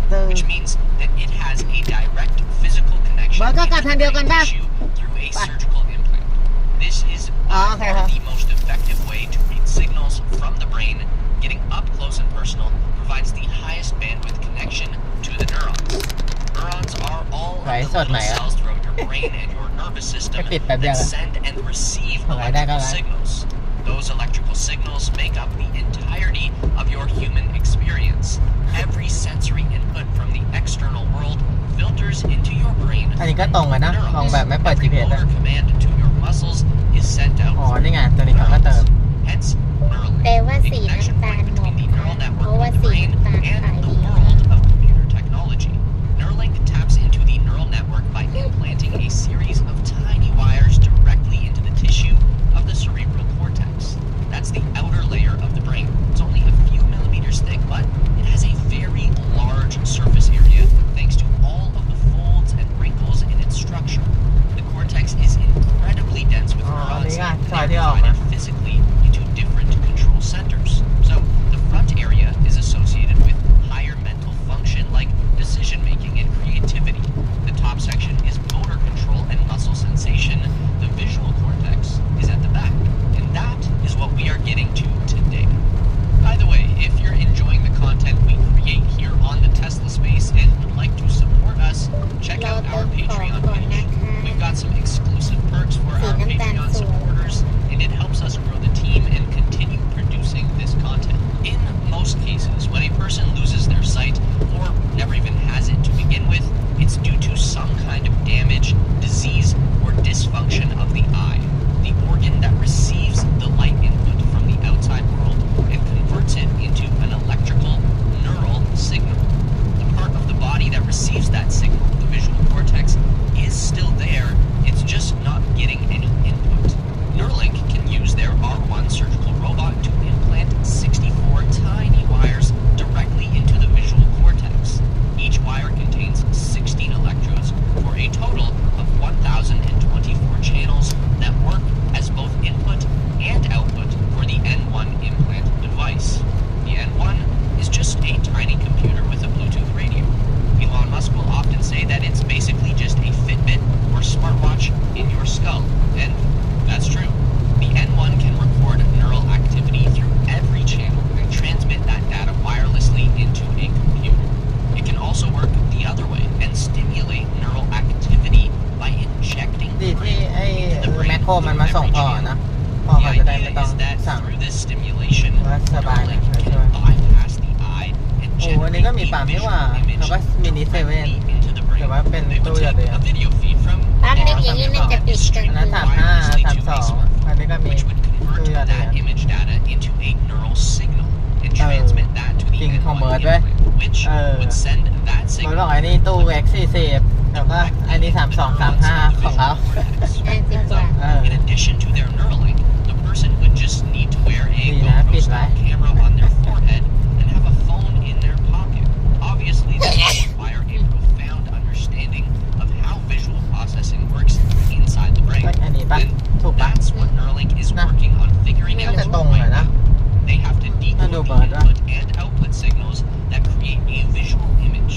which means that it has a direct physical connection ก็กลับทางเดียวกันป่ะ tissue through a surgical implant. This is okay. the most effective way to read signals from the brain. Getting up close and personal provides the highest bandwidth connection to the neurons. Neurons are all of the little cells throughout your brain and your nervous system that send and receive electrical signals. Those electrical signals make up the entirety of your human experience. Every sensory input from the external world filters into your brain. อันนี้ก็ตรงกันนะลองแบบไม่เปิด GPS นะ command to your muscles is sent out. อ๋อนี่ไงตัวนี้เขาก็เติม Hence, Neuralink, แปลว่า a สี connection น้ำตาล point หมด between the neural เพราะ network ว่า of the สี brain น้ำตาล and ขาย the ดี world of computer technology. Neuralink taps into the neural network by implanting a series of tiny wires directly into the tissue of the cerebral cortex. That's the outer layer of the brain. It's only a few millimeters thick, but it has a very large surface area thanks to all of the folds and wrinkles in its structure. The cortex is incredibly dense with neurons and they're divided physically into different control centers. So the front area is associated with higher mental function like decision making and creativity. The top section is motor control and muscle sensation. The visual cortex is at the back. And that is what we are getting to today. By the way, if you're enjoying the content we create here on the Tesla Space and would like to support us, check out our Patreon page. We've got some exclusive perks for our Patreon supporters, and it helps us grow the team and continue producing this content. In most cases, when a person loses their sight or never even has it to begin with, it's due to some kind of damage, disease, or dysfunction of the eye, the organ that receives the light input from the outside world and converts it into an electrical neural signal. The part of the body that receives that signal, the visual cortex, is still there. It's just not getting any input. Neuralink can use their R1 surgical robot to implant 64 tiny wires directly into the visual cortex. Each wire contains 16 electrodes for a total of 1,024 channels that work as both input and output for the N1 implant device. The N1 is just a tiny computer with a Bluetooth radio. Elon Musk will often say that it's basically just a Fitbit or smartwatch in your skull, and that's true. The N1 can record neural activity through every channel and transmit that data wirelessly into a computer. It can also work the other way and stimulate neural activity by injecting ดีที่ไอ้ into the แม brain คโครมันมา through ส่ง every พ่อ channel. นะพ่อ The เขาจะได้ไม่ idea ต้อง is that สั่ง through this stimulation, ว่าสบาย Neuralink นะ can ช่วย bypass the eye and โอ้อันนี้ generate ก็มีปั๊ม a นี่หว่า visual image เขาก็มินิเซเว่น directly into the brain. แต่ว่าเป็น They ตู้ would ยา take เดียว a video feed from ปั๊มหนึ่งอย่างนี้น่าจะปิดกัน อันนั้น35 32อันนี้ก็มี which would ตู้ convert ยาเดียว that image data into a neural signal and transmit that to the จริงของ N1 เบิร์ดด้วย implant, which เออ would send that มัน signal บอกไอ้นี่ตู้ X40 แล้วก็ไอ้นี่32 35ของเขา 50 กว่า เออ In addition to their Neuralink, the person would just need to wear a ดีนะปิดไว้ GoPro-style camera on their forehead and have a phone in their pocket. Obviously, this will require a profound understanding of how visual processing works inside the brain. อันนี้ปะ And ถูกปะ that's what Neuralink is นะ working on figuring น่า out จะตรงเลย right นะ now. They have to น่า decode ดู the เบิร์ดวะ input and output signals that create a visual image.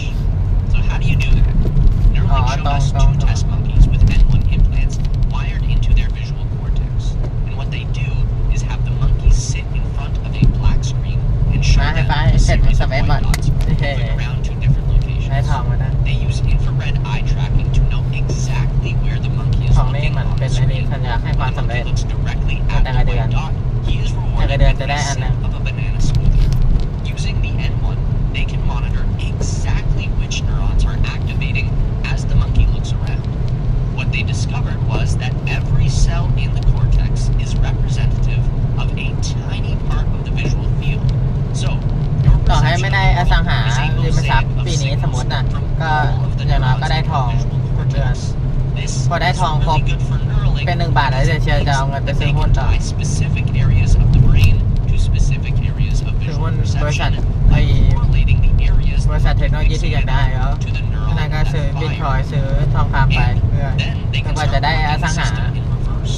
So how do you do that? Neuralink showed us two test monkeys with N1 implants wired into their visual cortex. And what they do is have the monkeys sit in front of a black screen and show them a series of white dots moving around to different ได้ locations. ทองมาได้ They use infrared eye tracking to know exactly where the monkey is ของนี่ looking มัน on เป็ the นไอ้นี่ screen. สัญญาให้ความ When the สำเร็ monkey จ looks directly at the แต่ละเดือน white dot, he is แต่ละ rewarded เดือน with จะได้ a อัน sip นึง of a banana smoothie. Using the N1, they can monitor exactly which neurons are activating as the monkey looks around. What they discovered was that every cell in the cortex is representative of a tiny part of the visual field. So, your ต่อให้ไม่ perception ได้ of อ the สัง world หา is a ริมทรัพย์ mosaic of ปีนี้สมม signals ตินะ from ก็ all of the อย่างน้อยก็ neurons ได้ in ท the อง visual ทุกเดือน cortex. This พอได้ is ทองครบ really good for Neuralink เป็น1 บาทแล้วเดี๋ยวเชียร์จะเอาเงินไป that ซื้อ they หุ้น can ต่อ tie specific areas of the brain to specific areas of คือ visual หุ้นบริษัท perception ไอ้ by correlating the areas บริษัทเทคโนโลยีที่อยากได้แล้ว to the ธนา neuron คารซื้อ that บิตคอย fire. ซื้อทองคำไป And เพื่อ then they จน can กว่า start จะได้อ running สั the งหา system in reverse.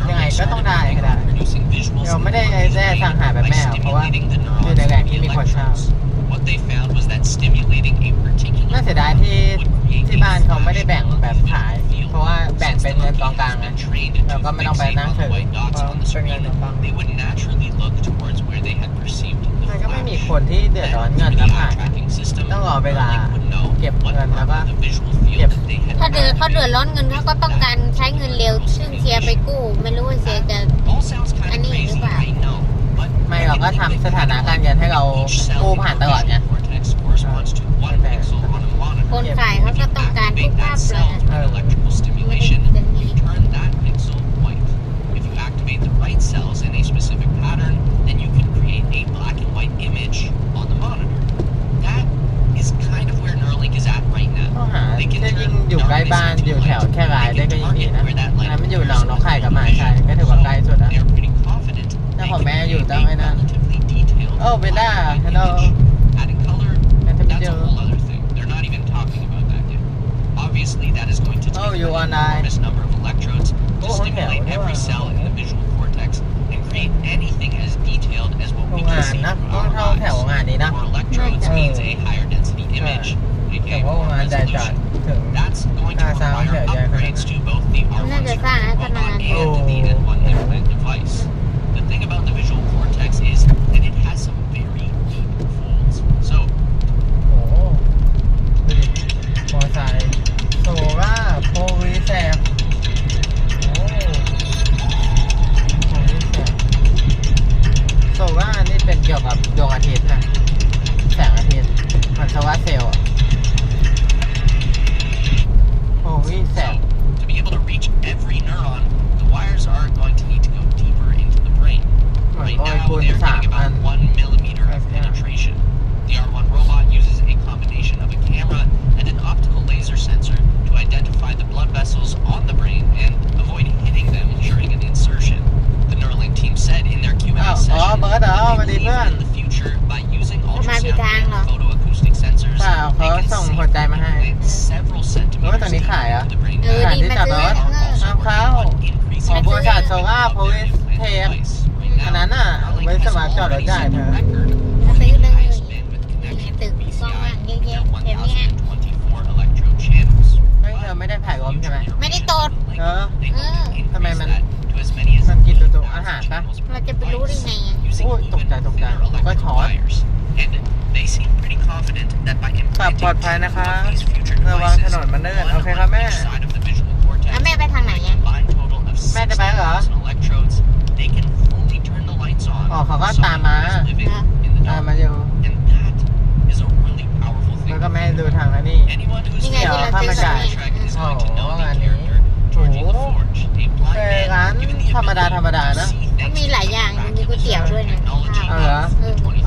ยังไง Neuralink ก็ต้อง started ได้ working ก็ได้ on producing visuals เรา in ไม่ได้ the monkeys' ได้อสังหา brain แบบ by แม่เพราะว่า stimulating the อยู่ neurons ในแหล่ง with ที่ the มีคนเช่า electrodes. What they found was that stimulating a ไม่ได้แบ่งแบบขาย เพราะว่าแบ่งเป็นเงินกองกลางไงเราก็ไม่ต้องไปนั่งถือเพราะเป็นเงินกองกลาง they would naturally look towards where they had perceived the มันก็ไม่มี flash. คนที่เดือดร้อนเงิน Through แล้ว the ผ่าน eye tracking system, ต้องรอเวลา Neuralink would know เก็บ what เงิน part แล้วก็ of the visual เก็บ field that they had ถ้าเดือด activated. ร้อนเงินเขาก็ต้องการใช้เงินเร็ว ซึ่งเสียไปกู้ ไม่รู้ว่าเสียจะ All sounds kind of Ani, crazy, diba? I know, but ไม่เราก็ทำสถานะการเงินให้เรา each cell กู้ in ผ่าน your ตลอดไง visual cortex corresponds to one pixel on a คน monitor. ขายเขาก็ต้องการทุก Activate ภา that พเลย cell through an electrical stimulation, you turn that pixel white. If you activate the right cells in a specific pattern, then you can create a black and white image on the monitor. That is kind of where Neuralink is at right ต้อง now. หา They ที่ can ยิ่ง turn อยู่ใกล้ darkness บ้าน into อยู่แถว light. แค่ราย They ได้ can ก็ยิ่งดี target นะ where that อัน light นั้นมันอยู่หนอง appears น้องไข่กับหมหา with ชัย vision. ก็ถือว่าใกล้สุด So นะ they're pretty confident they ของ can แม่อยู่ create ตั้ง a ไอ้นั่น relatively detailed โอ้เบด้า black and white ฮัลโหล image. Adding color, แอนเทอร์ that's เจ a อ whole other thing. They're not even talking about that yet. Obviously, that is going to take Oh, you an online. enormous number of electrodes to Oh, stimulate okay. every cell in the visual cortex and create anything as detailed as what โร we ง can งาน see นะ through ต้อง our เท่าแถว eyes. งานนี้นะ More electrodes Oh. means a higher density image, แต่ aka ว่าโรง more งานใหญ่จัด resolution. ถึง That's going to Ah, sound require good, yeah, upgrades to both the R1 Another cerebral fan, robot another and the one. N1 implant device. The thing about the visual cortex is that it has some very deep folds. So โอ้โหดูดิมอไซค์โซล่าโพลีแซมโอ้โพลีแซมโซล่านี่เป็นเกี่ยวกับดวงอาทิตย์นะแสงอาทิตย์เหมือนโซล่าร์เซลล์อะโพลีแซม to be able to reach every neuron, the wires are going to need to go deeper into the brain. Right Oh, now, good. they're getting about And- 1 millimeter of Yeah. penetration. The R1 robot uses a combination of a camera and an optical laser sensor to identify the blood vessels on the brain and avoid hitting them during an insertion. The Neuralink team said in their Q&A Oh, session oh, but, that they but believe even- in the future by using ultrasound Mabitang and lang. photoacoustic sensors, เปล่า they เขา can ส่ง safely หัวใจมาให้ implant several เออ centimeters ตอนนี้ขายเหรอ into the brain. เออดีมาซื้อ ห้ามเข้า อ๋อบริษัทโซล่าโพลิสเทคอันนั้นน่ะไว้สมัครจอดรถได้เธอ มาซื้อเลยมีตึกกว้างๆเยอะแยะแบบเนี้ย เฮ้ยเธอไม่ได้ถ่ายรวมใช่ไหม ไม่ได้ตด เออ ทำไมมัน มัน กินตัวอาหารปะ เราจะไปรู้ได้ไงอะ โอ้ยตกใจก็ช็อต ขับปลอดภัยนะคะระวังถนนมันเดินโอเคครับแม่ แล้วแม่ไปทางไหนอะ แม่จะไปเหรอ อ๋อเขาก็ตามมา ตามมาอยู่แล้วก็แม่ดูทางแล้วนี่ นี่ไงที่เราซื้อกันเนี่ย โอ้โหงานนี้โอ้โหเป็นร้านธรรมดานะ ก็มีหลายอย่างมีก๋วยเตี๋ยวด้วยนะข้าว เอาเหรอ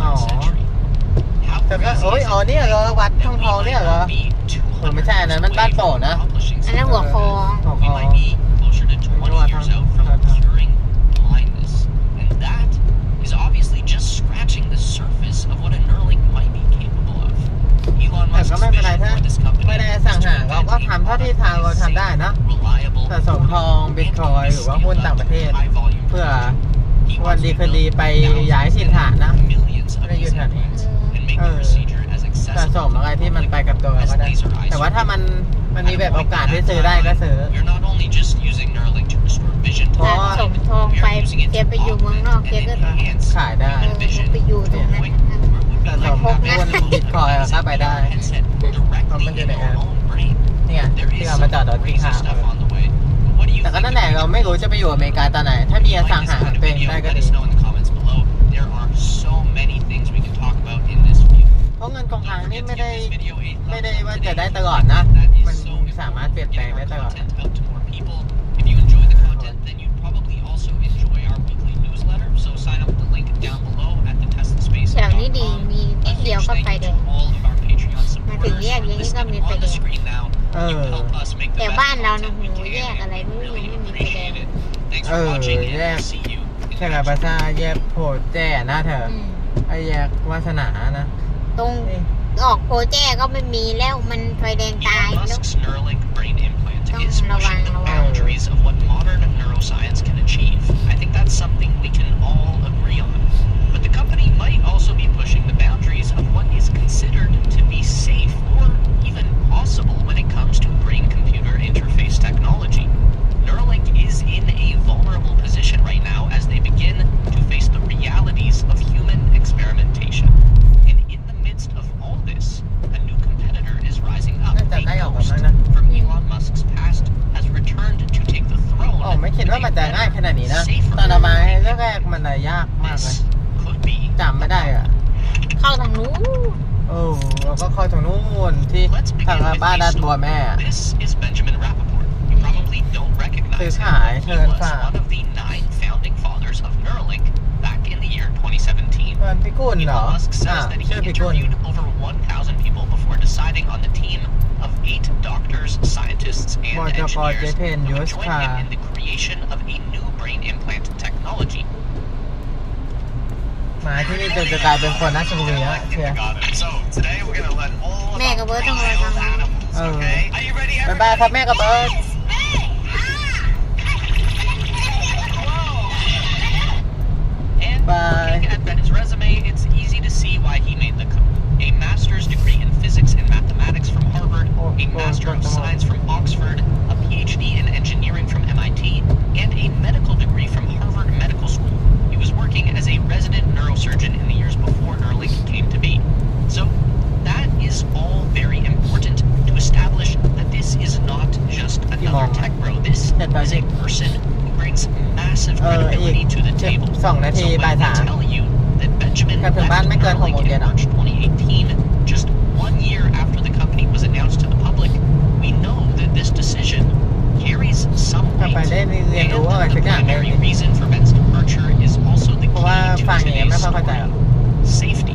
อ๋อแต่ก็โอ้ยอ๋อเนี่ยเหรอวัดทองเนี่ยเหรอโอ้ไม่ใช่อันนั้นมันบ้านโป่งนะ อันนั้นหัวคอ หัวค We อ might be closer to 20 years out from curing blindness. And that is obviously just scratching the surface of what a Neuralink might be capable of. Elon แต่ Musk's ก็ไม่เป็นไร vision ถ้า for this company ไม่ได้สั่งหาเราก็ทำเท่าที่ทางเราทำได้นะ reliable, สะสมทองบิตคอยหรือว่าหุ้นต่างประเทศ high volume เพื่อ He วัน wants ดี to คืน build ดีไปย้ายถิ่นฐานนะ millions of ไม่ได้อยู่ these แถวนี้ implants and make the Oh. procedure as สะส accessible มอะไรที่มันไปกับตัวเราก็ได้ แต่ว่าถ้ามันมีแบบโอกาสที่ซื้อได้ก็ซื้อ You're not only just using Neuralink to restore vision to เพราะ สมทองไปแกไปอยู่เมืองนอกแกก็ ขายได้ ไปอยู่ตรงนั้น สะสมหุ้นบิตคอยก็ไปได้ มันอยู่ในแอป นี่ไงที่เรามาจอดรถที่ข้างแต่ก็นั่นแหละเราไม่รู้จะไปอยู่อเมริกาตอนไหน ถ้ามีอสังหาของตัวเองได้ก็ดี เพราะเงินกองกลางนี่ไม่ได้ว่าจะได้ตลอดนะ มันสามารถเปลี่ยนแปลงได้ตลอดนะ If you enjoy the content, then you'd probably also enjoy our weekly newsletter. So sign up the link down below at the testaspace.com. แถวนี้ดีมีนิดเดียวก็ไฟแดง All of our Patreon มาถึง supporters แยกอย่างนี้ก็มี listening ไฟ on แด the ง screen now. เอ You อ help us make the แต่ best บ้านเรานะ content หู we แยก can. อะไรไม่รู้ Really ยังไม่มีไฟแดง appreciate it. Thanks เอ for อ watching แย and ก see you in แค่ the กับ next ภาษาแยกโพแจ้นะเธอ อืม ไอ้แยกวาสนานะ ตรง นี่ ออกโพแจ้ก็ไม่มีแล้วมันไฟแดงตาย Elon แล้ว Musk's Neuralink brain implant Don't is pushing theระวัง boundaries of what modern neuroscience can achieve. I think that's something we can all agree on. But the company might also be pushing the boundaries of what is considered to be safe or even possible when it comes to brain เข้าทางนู้น เราก็เข้าตรงนู้นที่ Let's ทาง begin with บ้าน a ด้านบัว story. แม่ This is Benjamin Rappaport. You probably don't recognize him. He was one of the 9 founding fathers of Neuralink back in the year 2017. มันพิกุลเหรอ Elon Musk says that he ชื่อพิกุล interviewed over 1,000 people before deciding on the team of 8 doctors, scientists, and บจก engineers เจเพน who ยุ would ส join ค่ะ him in the creation of a new brain implant technology. หมาที่นี่จะกลายเป็นคนราชบุรีแล้วเชียร์ So today we're gonna let all แม่กับเบิร์ดต้องรอทำ animals, okay? Are you ready, บ๊ายบายครับแม่กับเบิร์ด And Bye. looking at Ben's resume, it's easy to see why he made the cut. A master's degree in physics and mathematics from Harvard, a master of science from Oxford, a PhD in engineering from MIT, and a medical degree from Harvard Medical School. He was working as a resident neurosurgeon in the years before Neuralink came to be. So that is all very important to establish that this is not just another tech bro. This is a person who brings massive credibility to the table. 2 นาที So บ่าย when สาม they tell you that Benjamin กลับถึงบ้านไม่เกิน left 6 โมง Neuralink เย็น in อ่ะ March 2018, just 1 year after the company was announced to the public, we know that this decision carries some กลับ weight. ไปได้เรียน And รู้อะไร the สักอย่างเลย primary reason for Ben's departure is also the เพราะว่า key to ฟังอย่างเงี้ย today's ไม่ค่อยเข้าใจหรอก story: safety.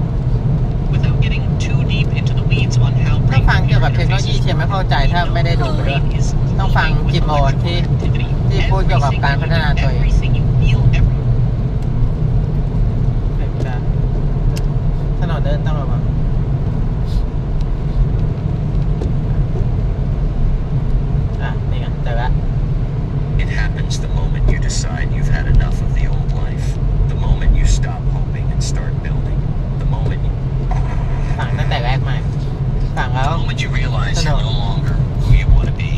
Without getting too deep into the weeds on how ถ้า brain ฟังเกี่ยวกับ computer เทคโนโลยี interfaces เชียร์ไม่เข้าใจถ้าไม่ได้ดูเลย brain is ต้องฟัง leading with จิตโมนที่ electrical activity. ที่พูดเกี่ยวกับการพัฒนาตัวเอง Everything you feel, every ถนนเดินต้องระวังนี่ไงเจอแล้ว It happens the moment you decide you've had enough of the old life. The moment you stop hoping and start building. The moment you, ฝั่งตั้งแต่แรกมาฝั่งแล้ว the moment you realize you're no longer who you want to be.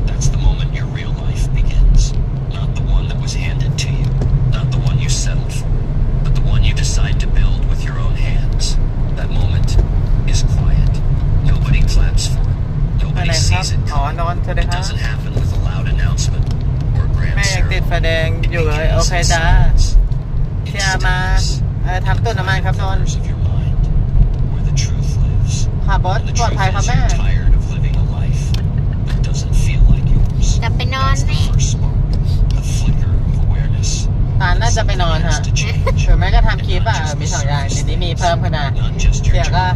That's the moment your real life begins. Not the one that was handed to you. Not the one you settled for. But the one you decide to build with your own hands. That moment is quiet. Nobody claps for it. อะไร Nobody ครับ sees it อ๋อ coming. นอนเธอเลย It ครับ doesn't happen with a loud announcement or a grand แม่ยังติด ceremony. ไฟแดงอยู่เลย โอเคจ้าเชียร์มาทำต้นน้ำมันครับนนท์ Corners of your mind, where the truth lives. ขับรถ And the ปลอด truth ภัยครับ is แม่ you're tired of living a life that doesn't feel like yours. กลับไปนอน That's the แม่ first spark, the flicker of awareness. ตาลน่าจะไปนอนฮะ Has to change. หรือไม่ก็ทำคลิปอ่ะมี2 อย่างทีนี้มีเพิ่มขึ้นมา Not just เชี your ยร์ก็ job,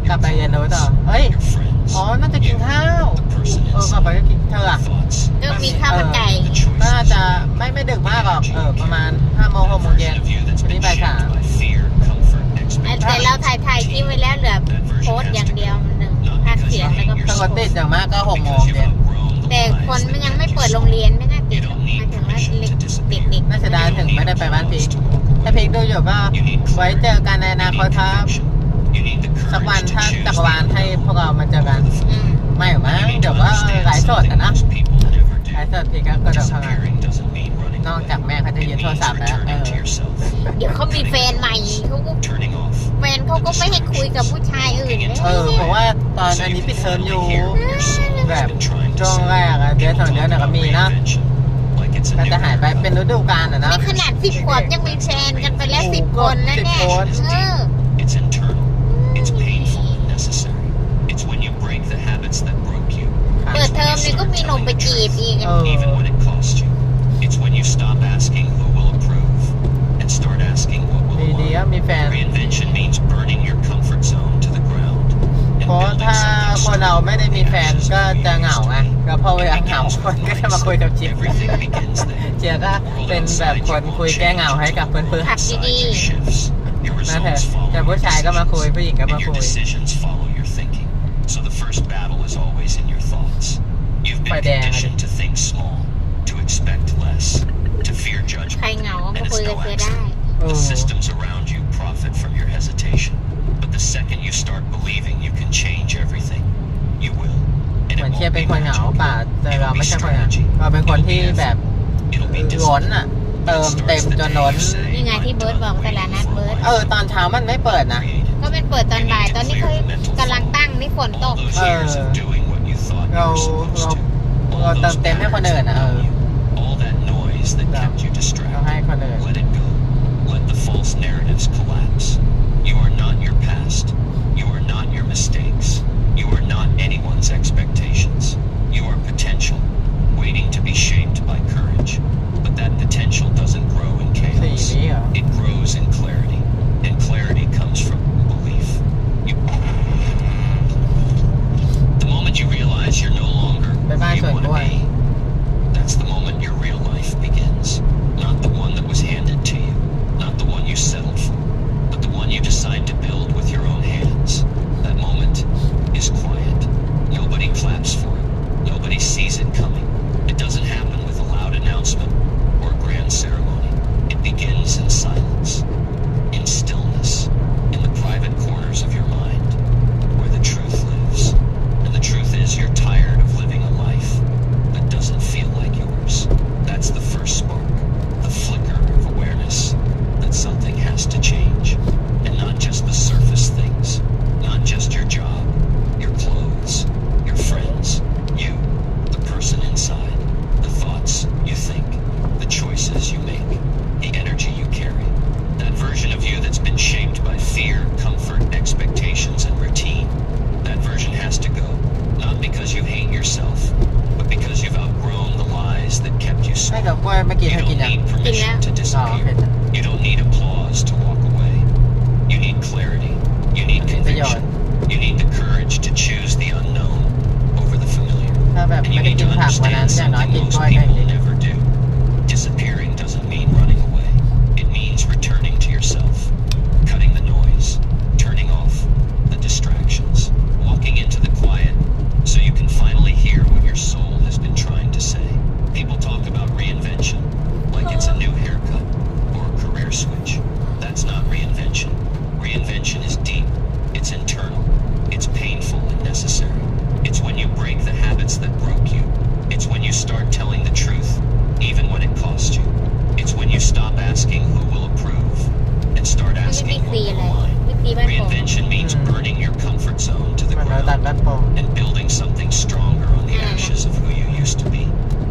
กลับไปเรียนรู้ต่อ เฮ้ย your friends, อ๋อ น่าจะกินข้าว the person กลับไป inside, ก็กินเธอ the อ่ะ thoughts, ก็มีข้าวมันไก่ the choices. น่าจะไม่ดึกมากหรอกประมาณ5 โมง 6 โมง That เย็น version of you that's วันนี้ been บ่าย shaped 3 by fear, comfort, แต่เรา expectation. ถ่ายคลิปไว้แล้วเหลือโพสต์อย่างเดียวหนึ่งภาคเสียงแล้วก็ ป โพ ก สต์ ติอย่างมากก็6 โมง Because you've เย็น outgrown the แต่คน lies มัน that ยังไม่ kept you เปิด stuck. โรงเรียนไม่น่าติดหรอกหมายถึงว่าเด็ก น่าเสียดายถึงไม่ได้ไปบ้านพีกถ้าพีกดูอยู่ก็ไว้เจอกันในอนาคตครับ สักวันถ้าจักรวาลให้พวกเรามาเจอกัน ๆไม่หรอกมั้งเดี๋ยวว่าไลฟ์สดอะนะไลฟ์สดพีกก็กระโดดเข้ามา นอกจากแม่เขาจะยึดโทรศัพท์แล้วเดี๋ยวเขามีแฟนใหม่เขาก็แฟนเขาก็ไม่ให้คุยกับผู้ชายอื่นเลย เพราะว่าตอนอันนี้ปิดเทอมอยู่ แบบช่วงแรกอะเดือน 2 เดือนน่ะก็มีนะก็จะหายไปเป็นฤดูกาลอะนะ นี่ขนาด10 ขวบยังมีแฟนกันไปแล้ว10 คนแล้วเนี่ย 10 คน It's internal. It's painful and necessary. It's when you break the habits that broke you. เปิดเทอมนี่ก็มีหนุ่มไปจีบอีก Even when it costs you. It's when you stop asking who will approve and start asking what will ดีๆ align. ก็มีแฟน Reinvention means burning your comfort zone to the ground. เพราะถ้าคนเราไม่ได้มีแฟนก็จะเหงาไงก็พอเวลาเหงาคนก็จะมาคุยกับจิ๊บ Everything begins there. เจียก็เป็นแบบคนคุยแก้เหงาให้กับเพื่อน ขับ Inside ดี you shifts. Your ๆนั่นเถอะ results follow แต่ your ผู้ชายก็มาคุย decisions. ผู้หญิงก็มา And your คุย decisions follow your thinking. So the first battle is always in your thoughts. You've been Phải đè conditioned to think small, to expect less, to fear ใคร judgment. เหงาก็ And มา it's คุยกับ no เธอได้ accident. The systems around you profit from your hesitation. But the second you start believing you can change everything, you will. And เหมือน it เชียร์ won't เป็น be คนเหงา magic. ป่ะแต่เรา It'll ไม่ be ใช่คนเหงา strategy. เราเป็นคนที่แบบ It'll be ล้น discipline. อ่ะ เติมเต็มจนล้น นี่ไงที่เบิร์ดบอกตลาดนัดเบิร์ด ตอนเช้ามันไม่เปิดนะ ก็เป็นเปิดตอนบ่ายตอนนี้เขากำลังตั้งนี่ฝนต All ก those years of doing what you thought you เรา were supposed to. เรา All เติม those เต็มให้คน patterns อื่น that อ่ะ numb you. All that noise that kept you เราให้ distracted. คนอื่น Let it go. Let the false narratives collapse. You are not your reinvention. Reinvention is deep. It's internal. It's painful and necessary. It's when you break the habits that broke you. It's when you start telling the truth, even when it costs you. It's when you stop asking who will approve and start ไม่ asking ฟรี what อะไร will mine. ไม่ฟรีบ้านผม Reinvention means burning your comfort zone to the มันเราตัด ground บ้านโป่ง and building something stronger on the ashes of who you used to be.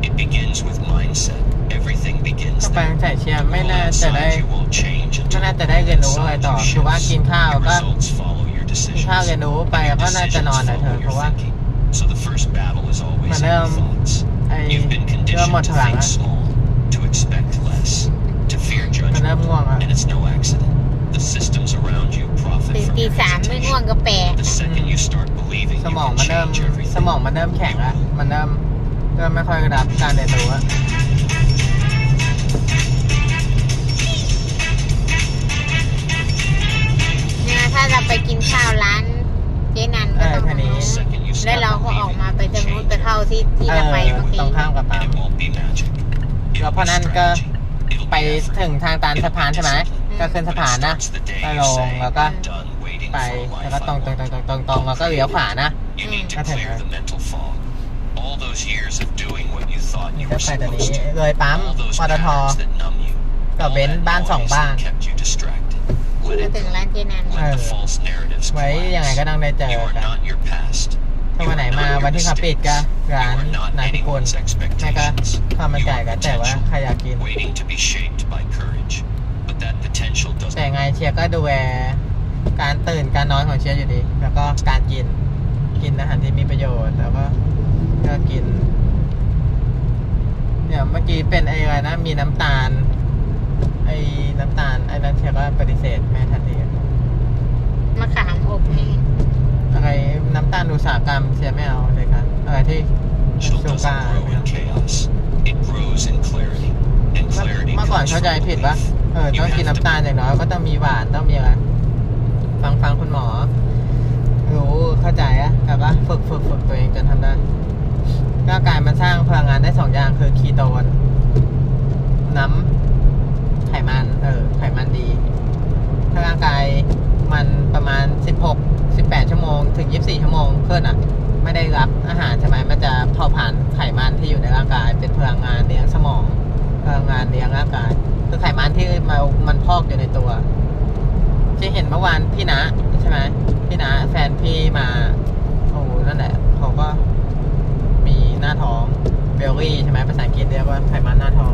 It begins with mindset. Everything begins ก็ไป there. ใส่เชียร์ไม่ All น่าจะได้ outside you won't change ก็ until น่าจะได้เรียนรู้อะไร inside ต่อ you คือว่า shifts. กินข้าว Your ก็ results follow your กินข้าว decisions. เรียนรู้ไป Your ก็น่าจะนอน decisions หน่อยเถ follow อะเพ your ราะว่า thinking. So the first battle is มั always น in เริ่ your ม thoughts. ไอ้ You've been เริ่ม conditioned หมด to พลัง think แล้ว small, to expect less, to fear มันเริ่ม judgment. ง่วงอ่ะ And it's no accident. The systems around you profit ตื่น from ตี your สามไม่ง่วง hesitation. ก็แปล The second you start believing ส you มอง can มันเริ่ม change ส everything, มองมันเริ่มแข็งแล้วมันเริ่มไม่ค่อยรับการเรียนรู้อะ เนี่ยถ้าเราไปกินข้าวร้านเจ๊นันก็ต้อง ทีนี้ the second you แล้ว start เราก็ออก believing มา you ไป can ทางนู้น change ไปเข้า everything. ที่เราไปเมื่อ ต กี้ รงข้ามกับปั๊ And ม it won't be magic. It'll แล้วพอ be นั้นก็ strategy. It'll ไป be effort. ถึงทางตันสะพานใช่ไหมก็ขึ้นสะ But พาน it นะ starts the day ไป you ลง say, แล้วก็ "I'm done waiting ไป for a แล้ว life ก็ I ตรง want." แล้วก็เลี้ยวขวานะ You need to Okay. clear the mental fog. All those years of doing what you thought นี่ you ก็ were ไปแต่นี้ supposed to. เลยปั๊ม All those ปตท patterns that numb you. กับ All เบนซ์ that บ้านสอง noise บ้าน that kept you distracted. ก็ Let it ถึง go. ร้านเจ๊นัน Let the false narratives ไว้ยังไง collapse. ก็ต้องได้เจอ You are กัน not your past. ถ้าวันไหนมาวันที่เขาปิดก็ร้าน You are not นายพิกุล anyone's แม่ก็ expectations. ข้าวมัน You ไก่ are ก็แต่ว่า potential, ใครอยากกิน waiting to be shaped by courage. But that potential แต่ doesn't ไงเชียร์ก็ดูแลการตื่นการนอนของเชียร์อยู่ดี แล้วก็การกินอาหารที่มีประโยชน์แล้วก็กินเนี่ยเมื่อกี้เป็นไอ้อะไรนะมีน้ำตาลไอ้นั้นเชียร์ก็ปฏิเสธแม่ทันที มะขามอบแห้ง อะไรน้ำตาลอุตสาหกรรมเชียร์ไม่เอาเลยครับอะไรที่ potential ชู doesn't การ์ grow in chaos. It grows in clarity. And clarity เมื่อก่อน comes เข้าใจ from ผิดว่า belief. ต้องกินน้ำตาลอย่างน้อยก็ต้องมีหวานต้องมีอะไรฟังคุณหมอรู้เข้าใจอะแต่ว่าฝึกตัวเองจนทำได้ร่างกายมันสร้างพลังงานได้2อย่างคือคีโตนน้ำไขมันดีถ้าร่างกายมันประมาณ18 ชั่วโมงถึง24 ชั่วโมงขึ้นอ่ะไม่ได้รับอาหารใช่ไหมมันจะเผาผลาญไขมันที่อยู่ในร่างกายเป็นพลังงานเลี้ยงสมองพลังงานเลี้ยงร่างกายคือไขมันที่มันพอกอยู่ในตัวที่เห็นเมื่อวานพี่นะใช่ไหมพี่นะแฟนพี่มาโอ้นั่นแหละเขาก็มีหน้าท้องเบลลี่ใช่ไหมภาษาอังกฤษเรียกว่าไขมันหน้าท้อง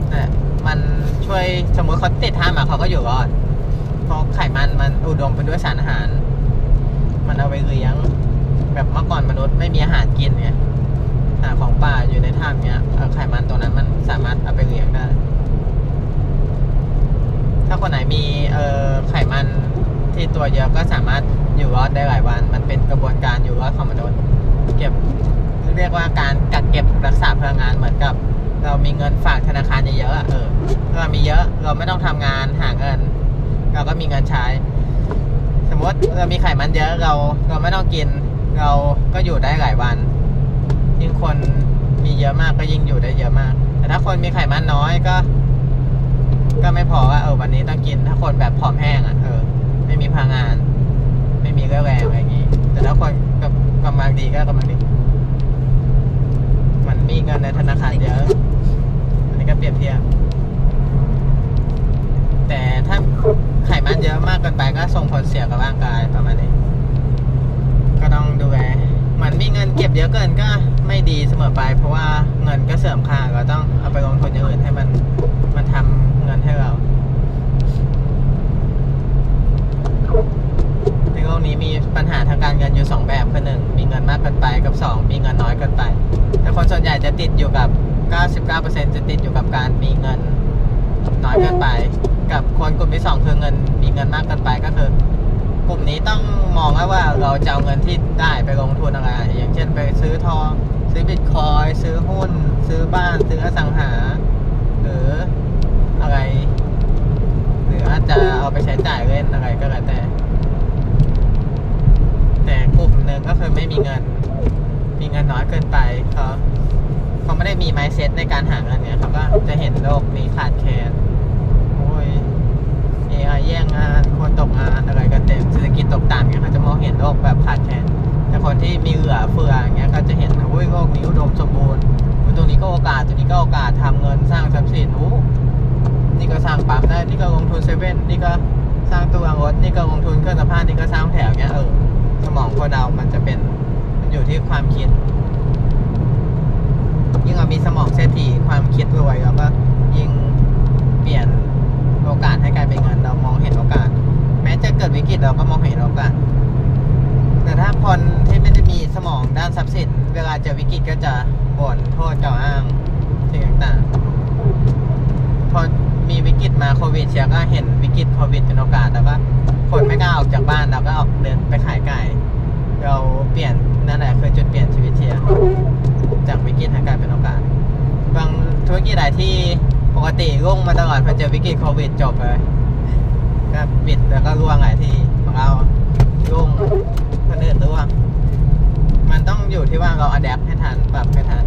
นั่นแหละมันช่วยสมมติเขาติดท่ามาเขาก็อยู่รอดเพราะไขมันมันอุดมไปด้วยสารอาหาร มันเอาไปเลี้ยงแบบเมื่อก่อนมนุษย์ไม่มีอาหารกินไงหาของป่าอยู่ในถ้ำเนี้ยไขมันตัวนั้นมันสามารถเอาไปเลี้ยงได้ ถ้าคนไหนมีไขมันที่ตัวเยอะก็สามารถอยู่รอดได้หลายวันมันเป็นกระบวนการอยู่รอดของมนุษย์เก็บเรียกว่าการกักเก็บรักษาพลังงานเหมือนกับเรามีเงินฝากธนาคารเยอะๆถ้าเรามีเยอะเราไม่ต้องทำงานหาเงินเราก็มีเงินใช้ สมมติเรามีไขมันเยอะเราไม่ต้องกินเราก็อยู่ได้หลายวันยิ่งคนมีเยอะมากก็ยิ่งอยู่ได้เยอะมากแต่ถ้าคนมีไขมันน้อยก็ไม่พอว่าวันนี้ต้องกินถ้าคนแบบผอมแห้งไม่มีพลังงานไม่มีเรี่ยวแรงอะไรอย่างนี้แต่ถ้าคนกำลังดีก็กำลังดีมันมีเงินในธนาคารเยอะอันนี้ก็เปรียบเทียบแต่ถ้าไขมันเยอะมากเกินไปก็ส่งผลเสียกับร่างกายประมาณนี้ก็ต้องดูแลเหมือนมีเงินเก็บเยอะเกินก็ไม่ดีเสมอไปเพราะว่าเงินก็เสื่อมค่าก็ต้องเอาไปลงทุนอย่างอื่นให้มันทำเงินให้เราในโลกนี้มีปัญหาทางการเงินอยู่2แบบคือ1มีเงินมากเกินไปกับ2มีเงินน้อยเกินไปแต่คนส่วนใหญ่จะติดอยู่กับ 99% จะติดอยู่กับการมีเงินน้อยเกินไปกับคนกลุ่มที่2คือมีเงินมากเกินไปก็คือกลุ่มนี้ต้องมองว่าเราจะเอาเงินที่ได้ไปลงทุนอะไรอย่างเช่นไปซื้อทองซื้อบิตคอยน์ซื้อหุ้นซื้อบ้านซื้ออสังหาหรืออะไรหรืออาจจะเอาไปใช้จ่ายเล่นอะไรก็แล้วแต่กลุ่มหนึ่งก็คือไม่มีเงินน้อยเกินไปเขาไม่ได้มี mindset ในการหาเงินเนี่ยเขาก็จะเห็นโลกนี้ขาดแคลนโอ้ย AI แย่งงานค กงานอะไรก็เต็มเศรษฐกิจตกต่ำเงี้ยเขาจะมองเห็นโลกแบบขาดแคลนแต่คนที่มีเหลือเฟืออย่างเงี้ยก็จะเห็นโอ้ยโลกนี้อุดมสมบูรณ์ตรงนี้ก็โอกาสตรงนี้ก็โอกาสทำเงินสร้างทรัพย์สินนี่ก็สร้างปั๊มได้นี่ก็ลงทุนเซเว่นนี่ก็สร้างตัวรถนี่ก็ลงทุนเครื่องซักผ้านี่ก็สร้างแถวเงี้ยสมองคนเรามันอยู่ที่ความคิดยิ่งเรามีสมองเศรษฐีความคิดรวยเราก็ยิ่งเปลี่ยนโอกาสให้กลายเป็นเงินเรามองเห็นโอกาสแม้จะเกิดวิกฤตเราก็มองเห็นโอกาสแต่ถ้าคนที่ไม่ได้มีสมองด้านทรัพย์สินเวลาเจอวิกฤตก็จะบ่นโทษกล่าวอ้างสิ่งต่างๆพอมีวิกฤตมาโควิดเชียก็เห็นวิกฤตโควิดเป็นโอกาสแล้วก็คนไม่กล้าออกจากบ้านเราก็ออกเดินไปขายไก่เราเปลี่ยนนั่นแหละคือจุดเปลี่ยนชีวิตเชียจากวิกฤตให้กลายเป็นโอกาสบางธุรกิจอะไรที่ปกติรุ่งมาตลอดพอเจอวิกฤตโควิดจบเลยก็ปิดแล้วก็ร่วงหลายที่ของเรารุ่งคนอื่นร่วงมันต้องอยู่ที่ว่าเราอะแดปให้ทันปรับให้ทัน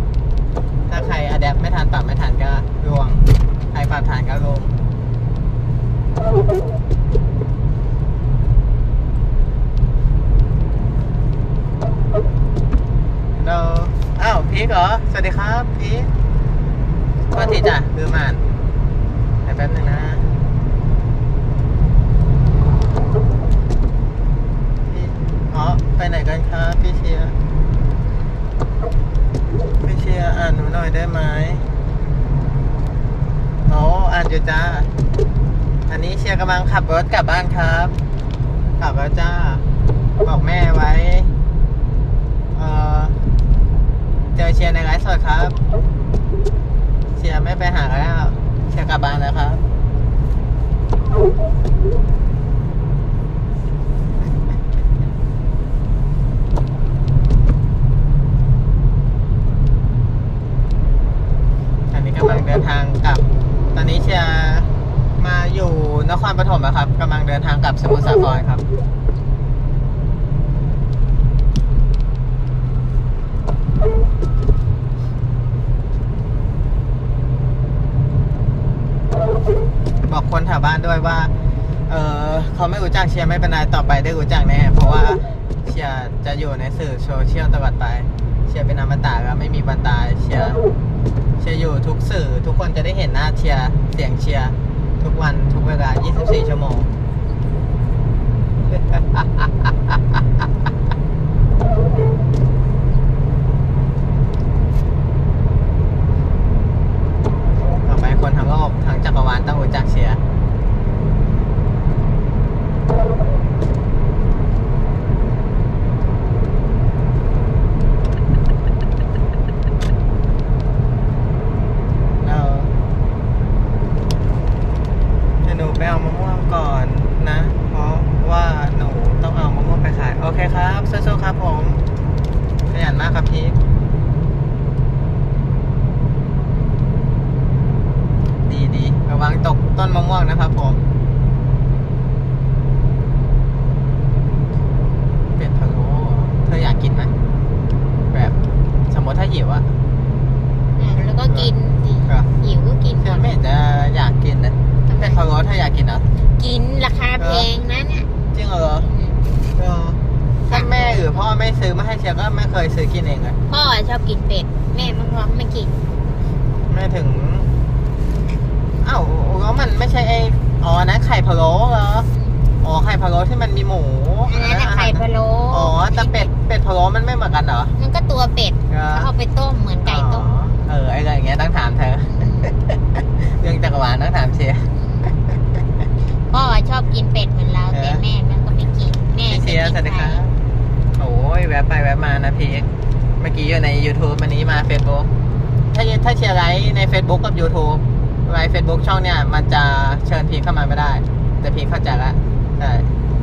ถ้าใครอะแดปไม่ทันปรับไม่ทันก็ร่วงใครปรับทันก็ร่วงเราอ้าวพีกเหรอสวัสดีครับพีกสวัสดีจ้ะลืมอ่านแต่แป๊บนึงนะไปไหนกันครับพี่เชียร์อ่านหนูหน่อยได้ไหมอ่านอยู่จ้าอันนี้เชียร์กำลังขับรถกลับบ้านครับกลับแล้วจ้าบอกแม่ไว้เจอเชียร์ในไลฟ์สดครับเชียร์ไม่ไปหาแล้วเชียร์กลับบ้านแล้วครับกำลังเดินทางกลับตอนนี้เชียร์มาอยู่นครปฐมนะครับกำลังเดินทางกลับสมุทรสาครครับบอกคนแถวบ้านด้วยว่าเขาไม่รู้จักเชียร์ไม่เป็นไรต่อไปได้รู้จักแน่เพราะว่าเชียร์จะอยู่ในสื่อโซเชียลตลอดไปเชียร์เป็นอมตะแล้วไม่มีวันตายเชียร์อยู่ทุกสื่อทุกคนจะได้เห็นหน้าเชียร์เสียงเชียร์ทุกวันทุกเวลา24 ชั่วโมงต่อไปคนทั้งโลกทั้งจักรวาลต้องรู้จักเชียร์ไปเอามะม่วงก่อนนะเพราะว่าหนูต้องเอามะม่วงไปขายโอเคครับสู้ๆครับผมขยันมากครับพี่ดีระวังตกต้นมะม่วงนะครับผมเป็ดพะโล้เธออยากกินไหมแบบสมมติถ้าหิวอะแล้วก็กินสิหิวก็กินเธอไม่จะอยากกินนะเป็นพะโล้ถ้าอยากกินเหรอกินราคาแพงนะเนี่ยจริงเหรอถ้าแม่หรือพ่อไม่ซื้อมาให้เชียร์ก็ไม่เคยซื้อกินเองเลยพ่อชอบกินเป็ดแม่มันไม่กินแม่ถึงแล้วมันไม่ใช่นะไข่พะโล้เหรอไข่พะโล้ที่มันมีหมูอันนั้นไข่พะโล้แต่เป็ดพะโล้มันไม่เหมือนกันเหรอมันก็ตัวเป็ดเขาเอาไปต้มเหมือนไก่ต้มอะไรอย่างเงี้ยต้องถามเธอเรื่องจักรวาลต้องถามเชียร์พ่อชอบกินเป็ดเหมือนเราแต่แม่มันก็ไม่กินแม่เชียร์สวัสดีครับโอ้ยแวะไปแวะมานะพีเมื่อกี้อยู่ใน YouTube วันนี้มา Facebook ถ้าเชียร์ไลฟ์ใน Facebook กับ YouTube ไลฟ์ Facebook ช่องเนี่ยมันจะเชิญพีเข้ามาไม่ได้แต่พีเข้าใจแล้ว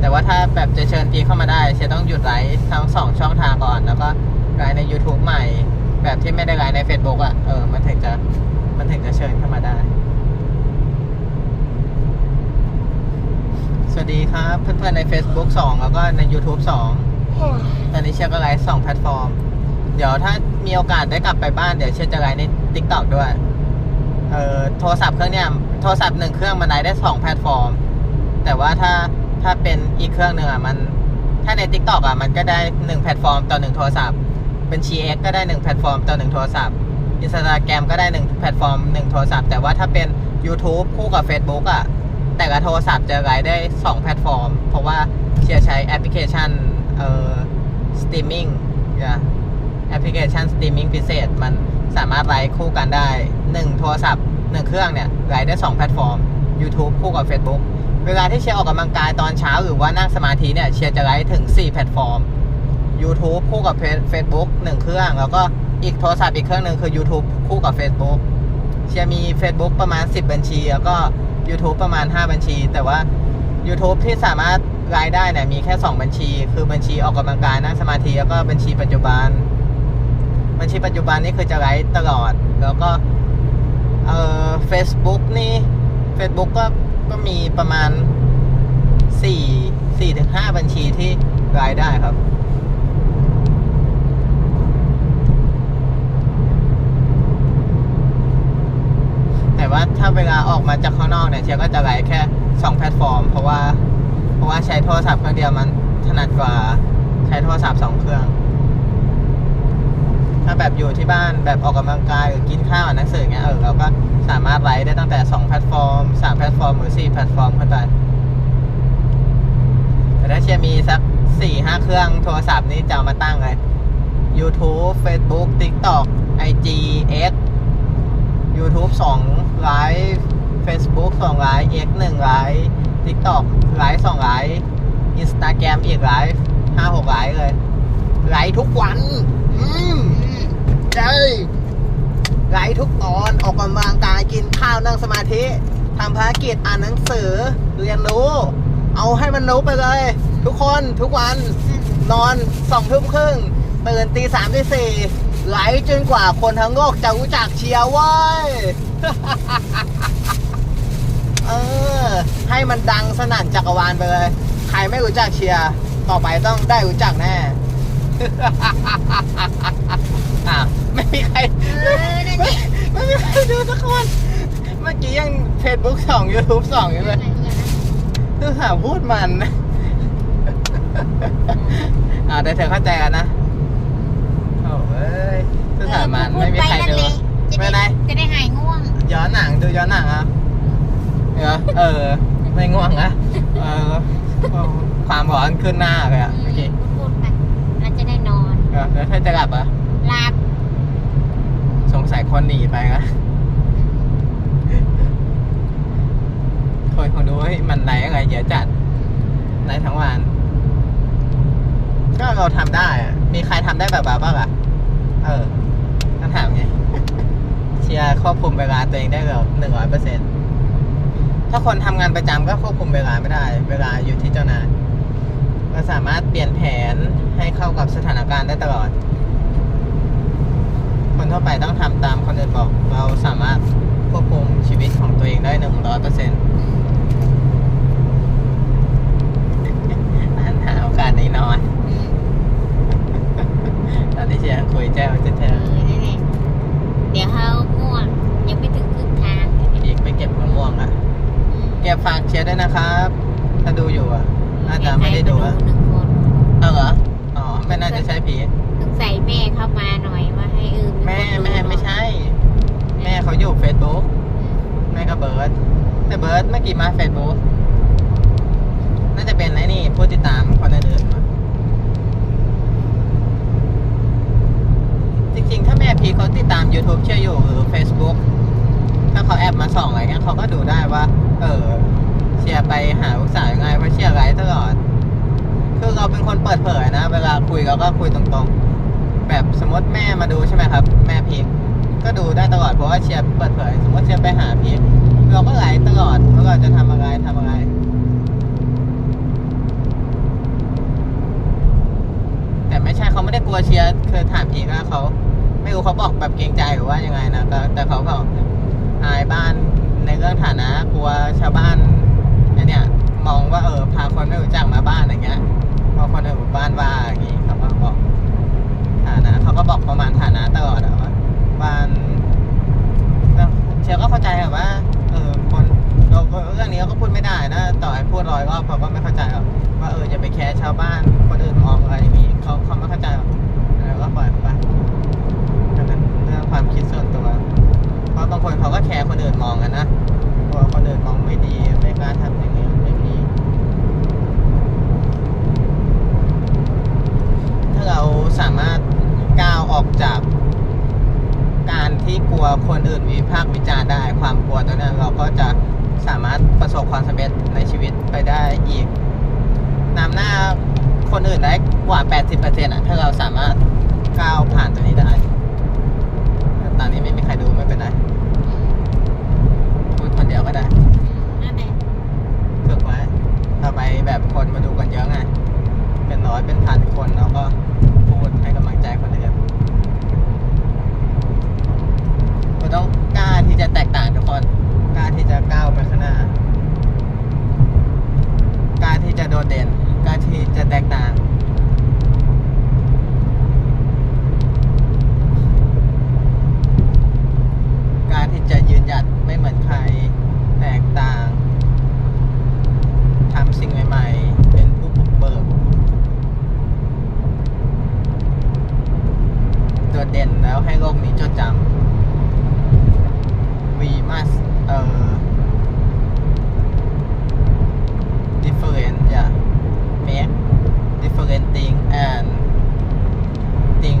แต่ว่าถ้าแบบจะเชิญพีเข้ามาได้เชียร์ต้องหยุดไลฟ์ทั้ง2ช่องทางก่อนแล้วก็ไลฟ์ใน YouTube ใหม่แบบที่ไม่ได้ไลฟ์ใน Facebook มันถึงจะเชิญเข้ามาได้สวัสดีครับเพื่อนๆใน Facebook 2แล้วก็ใน YouTube 2ตอนนี้เชียร์ก็ไลฟ์2แพลตฟอร์มเดี๋ยวถ้ามีโอกาสได้กลับไปบ้านเดี๋ยวเชียร์จะไลฟ์ใน TikTok ด้วยโทรศัพท์เครื่องเนี่ยโทรศัพท์1เครื่องมันไลฟ์ได้2แพลตฟอร์มแต่ว่าถ้า ถ้าเป็นอีกเครื่องหนึ่งอ่ะมันถ้าใน TikTok อ่ะมันก็ได้1แพลตฟอร์มต่อ1โทรศัพท์บัญชี X ก็ได้1แพลตฟอร์มต่อ1โทรศัพท์ Instagram ก็ได้1แพลตฟอร์ม1โทรศัพท์แต่ว่าถ้าเป็น YouTube คู่กับ Facebook อ่ะแต่ละโทรศัพท์จะไลฟ์ได้2แพลตฟอร์มเพราะว่าเชียร์ใช้แอปพลิเคชันสตรีมมิ่งแอปพลิเคชันสตรีมมิ่งพิเศษมันสามารถไลฟ์คู่กันได้1โทรศัพท์1เครื่องเนี่ยไลฟ์ได้2แพลตฟอร์ม YouTube คู่กับ Facebook เวลาที่เชียร์ออกกำลังกายตอนเช้าหรือว่านั่งสมาธิเนี่ยเชียร์จะไลฟ์ถึง4แพลตฟอร์ม YouTube คู่กับ Facebook 1เครื่องแล้วก็อีกโทรศัพท์อีกเครื่องหนึ่งคือ YouTube คู่กับ Facebook เชียร์มี Facebook ประมาณ10บัญชีแล้วก็ YouTube ประมาณ5บัญชีแต่ว่า YouTube ที่สามารถรายได้เนี่ยมีแค่2บัญชีคือบัญชีออกกำลังกายนั่งสมาธิแล้วก็บัญชีปัจจุบันนี่คือจะไลฟ์ตลอดแล้วก็Facebook นี่ Facebook ก็มีประมาณ4 ถึง 5บัญชีที่รายได้ครับแต่ว่าถ้าเวลาออกมาจากข้างนอกเนี่ยเชียร์ก็จะไลฟ์แค่2แพลตฟอร์มเพราะว่าใช้โทรศัพท์เครื่องเดียวมันถนัดกว่าใช้โทรศัพท์2เครื่องถ้าแบบอยู่ที่บ้านแบบออกกำลังกายหรือกินข้าวอ่านหนังสือเงี้ยเราก็สามารถไลฟ์ได้ตั้งแต่2แพลตฟอร์ม3แพลตฟอร์มหรือ4แพลตฟอร์มขึ้นไปแต่ถ้าเชียร์มีสัก 4-5 เครื่องโทรศัพท์นี้จะเอามาตั้งเลย YouTube Facebook TikTok IG X YouTube 2ไลฟ์ Facebook 2ไลฟ์ X 1ไลฟ์ TikTok ไลฟ์2ไลฟ์ Instagram อีกไลฟ์ 5-6 ไลฟ์เลยไลฟ์ทุกวันใช่ไลฟ์ทุกตอนออกกำลังกายกินข้าวนั่งสมาธิทำภารกิจอ่านหนังสือเรียนรู้เอาให้มันรู้ไปเลยทุกคนทุกวันนอน2 ทุ่มครึ่งตื่นตี 3 ตี 4ไลฟ์จนกว่าคนทั้งโลกจะรู้จักเชียร์เว้ย ให้มันดังสนั่นจักรวาลไปเลยใครไม่รู้จักเชียร์ต่อไปต้องได้รู้จักแน่ ไม่มีใครไม่มีใครดูสักคนเมื่อกี้ยัง Facebook 2 YouTube 2อยู่เลยคือหาพูดมันได้เธอเข้าใจกันนะโอ้ยคือถามมันไม่มีใครดูไม่ได้จะได้หายง่วงย้อนหนังดูย้อนหนังอ่ะไม่ง่วงนะความร้อนขึ้นหน้าเลยอ่ะเมื่อกี้พูดไปแล้วจะได้นอนแล้วถ้าจะหลับอ่ะหลับสงสัยคนหนีไปนะคนดูให้มันไหนอะไรเยอะจัดไหนทั้งวันก็เราทำได้มีใครทำได้แบบบ้างอ่ะต้องถามไงเชียร์ควบคุมเวลาตัวเองได้แบบ100%ถ้าคนทำงานประจำก็ควบคุมเวลาไม่ได้เวลาอยู่ที่เจ้านายเราสามารถเปลี่ยนแผนให้เข้ากับสถานการณ์ได้ตลอดคนทั่วไปต้องทำตามคนอื่นบอกเราสามารถควบคุมชีวิตของตัวเองได้100%หาโอกาสนี้นอนตอนที่เชียร์คุยแจ้วจะเดี๋ยวเขาง่วงยังไม่ถึงครึ่งทางอีกไปเก็บมะม่วงอ่ะเก็บฝากเชียร์ด้วยนะครับถ้าดูอยู่อ่ะน่าจะไม่ได้ดูแล้วเหรอไม่น่าจะใช่ผีต้องใส่แม่เข้ามาหน่อยว่าให้แม่ไม่ใช่แม่เขาอยู่ Facebook แม่กับเบิร์ดแต่เบิร์ดเมื่อกี้มา Facebook น่าจะเป็นไอ้นี่ผู้ติดตามคนอื่นจริงๆถ้าแม่พีเขาติดตาม YouTube เชื่ออยู่หรือ Facebook ถ้าเขาแอบมาส่องอะไรเงี้ยเขาก็ดูได้ว่าเชียร์ไปหาลูกสาวยังไงเพราะเชียร์ไลฟ์ตลอดคือเราเป็นคนเปิดเผยนะเวลาคุยเราก็คุยตรงๆแบบสมมติแม่มาดูใช่ไหมครับแม่พีก็ดูได้ตลอดเพราะว่าเชียร์เปิดเผยสมมติเชียร์ไปหาพีเราก็ไลฟ์ตลอดว่าเราจะทำอะไรแต่ไม่ใช่เขาไม่ได้กลัวเชียร์คือถามพีก็เขาไม่รู้เขาบอกแบบเกรงใจหรือว่ายังไงนะแต่เขาบอกอายบ้านในเรื่องฐานะกลัวชาวบ้านเนี่ยมองว่าพาคนไม่รู้จักมาบ้านอย่างเงี้ยพอคนในหมู่บ้านว่าอย่างงี้เขาก็บอกฐานะเขาก็บอกประมาณฐานะตลอดว่าบ้านเชียร์ก็เข้าใจว่าคนเรื่องนี้เขาก็พูดไม่ได้นะต่อให้พูด100 รอบเขาก็ไม่เข้าใจ หรอกว่าอย่าไปแคร์ชาวบ้านคนอื่นมองอะไรอย่างนี้เขาไม่เข้าใจหรอกแล้วก็ปล่อยไปนั่นเป็นเรื่องความคิดส่วนตัวเพราะบางคนเขาก็แคร์คนอื่นมองกันนะกลัวคนอื่นมองไม่ดีไม่กล้าทำอย่างนี้อย่างนี้ถ้าเราสามารถก้าวออกจากการที่กลัวคนอื่นวิพากษ์วิจารณ์ได้ความกลัวตัวนั้นเราก็จะสามารถประสบความสำเร็จในชีวิตไปได้อีกนำหน้าคนอื่นได้กว่า 80% ถ้าเราสามารถก้าวผ่านตัวนี้ได้ตอนนี้ไม่มีใครดูไม่เป็นไรพูดคนเดียวก็ได้ นั่นแหละ ฝึกไว้ต่อไปแบบคนมาดูกันเยอะไงเป็นร้อยเป็นพันคนแล้วก็พูดให้กำลังใจคนอื่นเราต้องกล้าที่จะแตกต่างทุกคนกล้าที่จะก้าวไปข้างหน้ากล้าที่จะโดดเด่นกล้าที่จะแตกต่างกล้าที่จะยืนหยัดไม่เหมือนใครแตกต่างทำสิ่งใหม่ๆเป็นผู้บุกเบิกโดดเด่นแล้วให้โลกนี้จดจำWe must different make different thing and think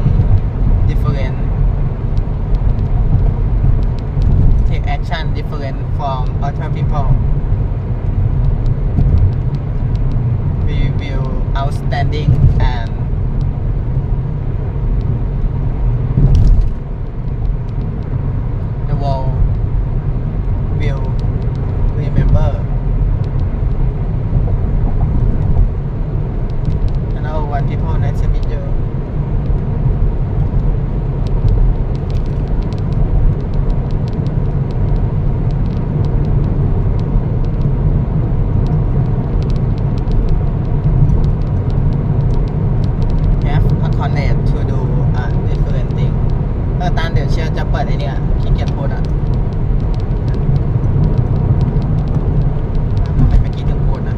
different take action different from other people we will outstanding and the world will remember. Hello, one people, nice to meet you. Have a connect to do different thing. ตามเดี๋ยวเชียร์จะเปิดไอเนี่ยขี้เกียจพูดอ่ะทำไมเมื่อกี้ถึงพูดนะ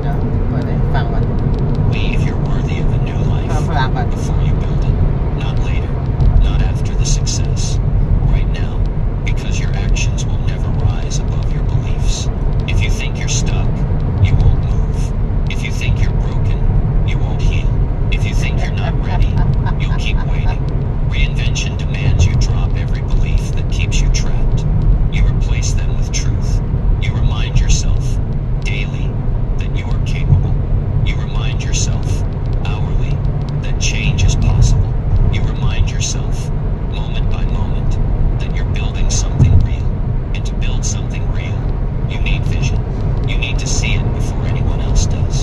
เดี๋ยวเปิดให้ฟังก่อน Believe you're worthy of a new เพิ่ม life พลังก่อน before you build it. Not later, not after the success. Right now, because your actions will never rise above your beliefs. If you think you're stuck, you won't move. If you think you're broken, you won't heal. If you think you're not ready, you'll keep waiting. Reinvention demands you drop every belief that keeps you trapped. You replace them with truth. You remind yourself daily that you are capable. You remind yourself hourly that change is possible. You remind yourself moment by moment that you're building something real. And to build something real, you need vision. You need to see it before anyone else does.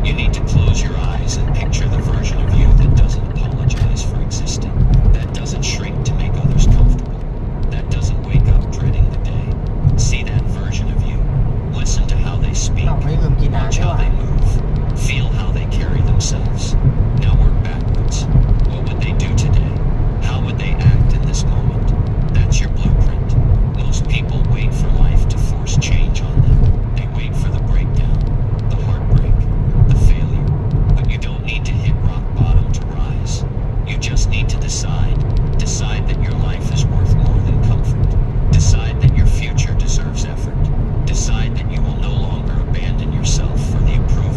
You need to close your eyes and picture the version of you that doesn't apologize for existing, that doesn't shrink to make others comfortable, that doesn't wake up dreading the day. See that version of you. Listen to how they speak. เราไม่ลืมกินน้ำ Watch ใช่ how ไหม they move. Feel how they carry themselves. Now work backwards. What would they do today? How would they act in this moment? That's your blueprint. Most people wait for life to force change on them. They wait for the breakdown, the heartbreak, the failure. But you don't need to hit rock bottom to rise. You just need to decide. Decide that your life is worth more than comfort. Decide that your future deserves effort. Decide that you will no longer abandon yourself for the approval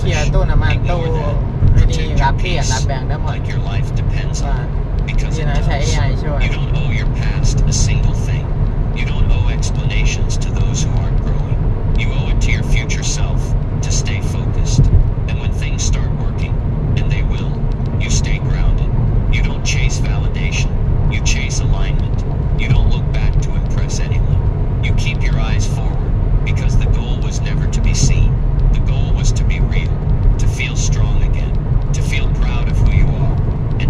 ชียร์ตู้น้ำมันตู้ไอ้นี่รับเปลี่ยนรับแบ่งได้หมด like your life depends ว่า on it. Because นี่ it นะใช้ does. AI ช่วย You don't owe your past a single thing. You don't owe explanations to those who aren't growing. You owe it to your future self to stay focused. And when things start working, and they will, you stay grounded. You don't chase validation. You chase alignment. You don't look back to impress anyone. You keep your eyes forward because the goal was never to be seen. The goal was to be real, to feel strong again, to feel proud of who you are, and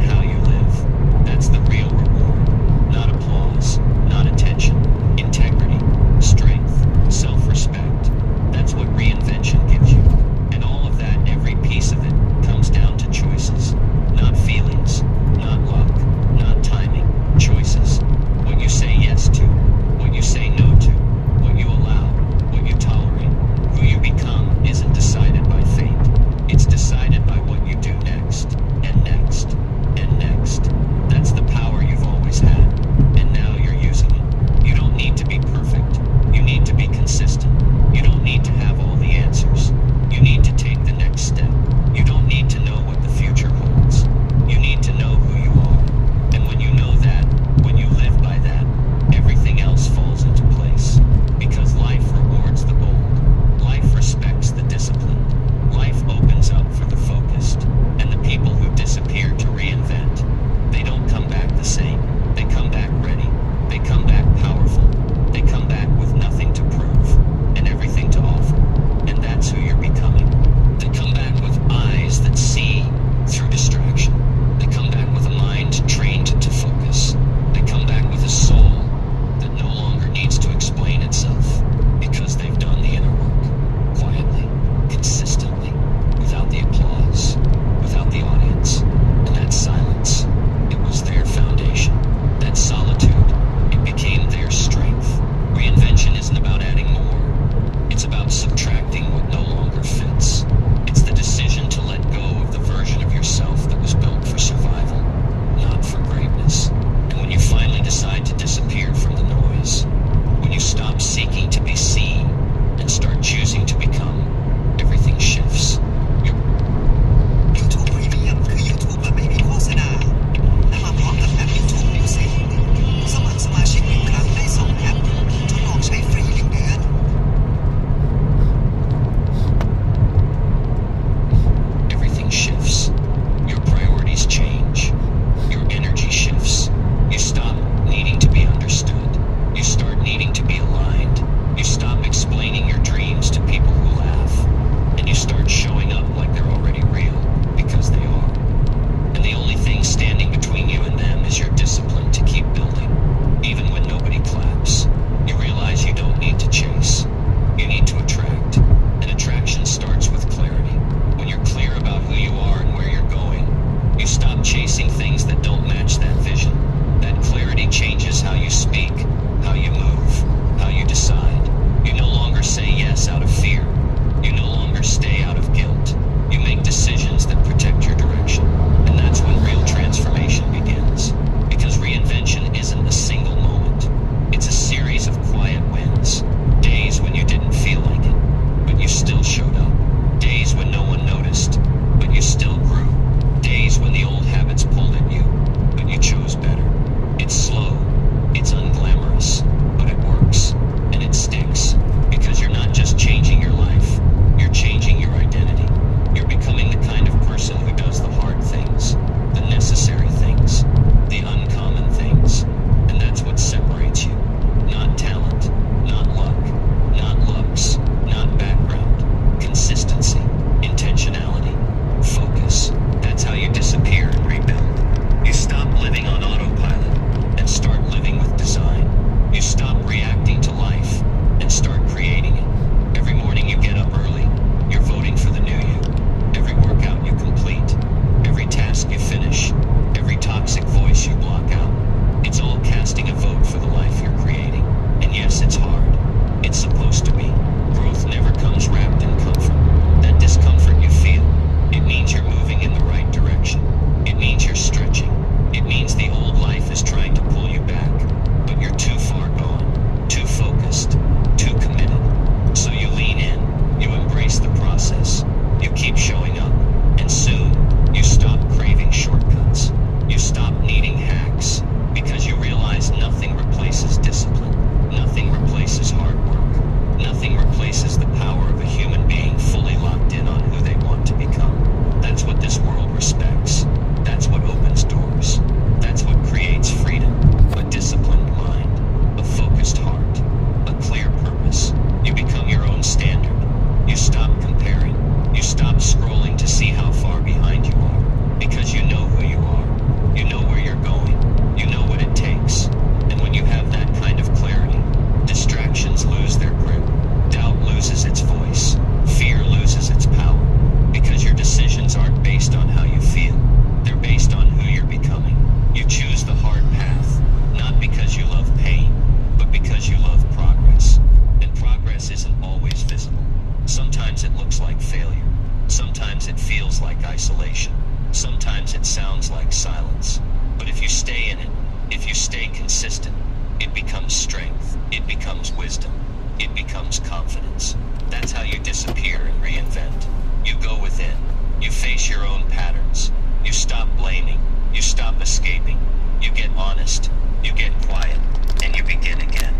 happens. But if you stay in it, if you stay consistent, it becomes strength, it becomes wisdom, it becomes confidence. That's how you disappear and reinvent. You go within, you face your own patterns, you stop blaming, you stop escaping, you get honest, you get quiet, and you begin again.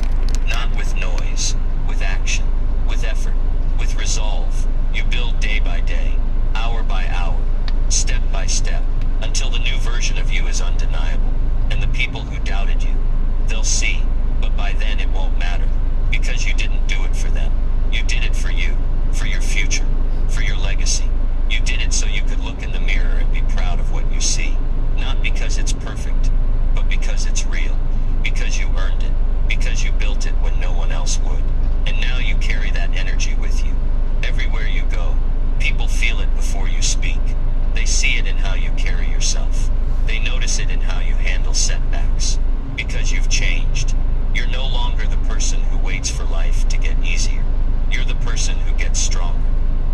Not with noise, with action, with effort, with resolve. You build day by day, hour by hour, step by step, until the new version of you is undeniable. And the people who doubted you, they'll see, but by then it won't matter, because you didn't do it for them. You did it for you, for your future, for your legacy. You did it so you could look in the mirror and be proud of what you see. Not because it's perfect, but because it's real. Because you earned it. Because you built it when no one else would. And now you carry that energy with you. Everywhere you go, people feel it before you speak. They see it in how you carry yourself. They notice it in how you handle setbacks. Because you've changed. You're no longer the person who waits for life to get easier. You're the person who gets stronger.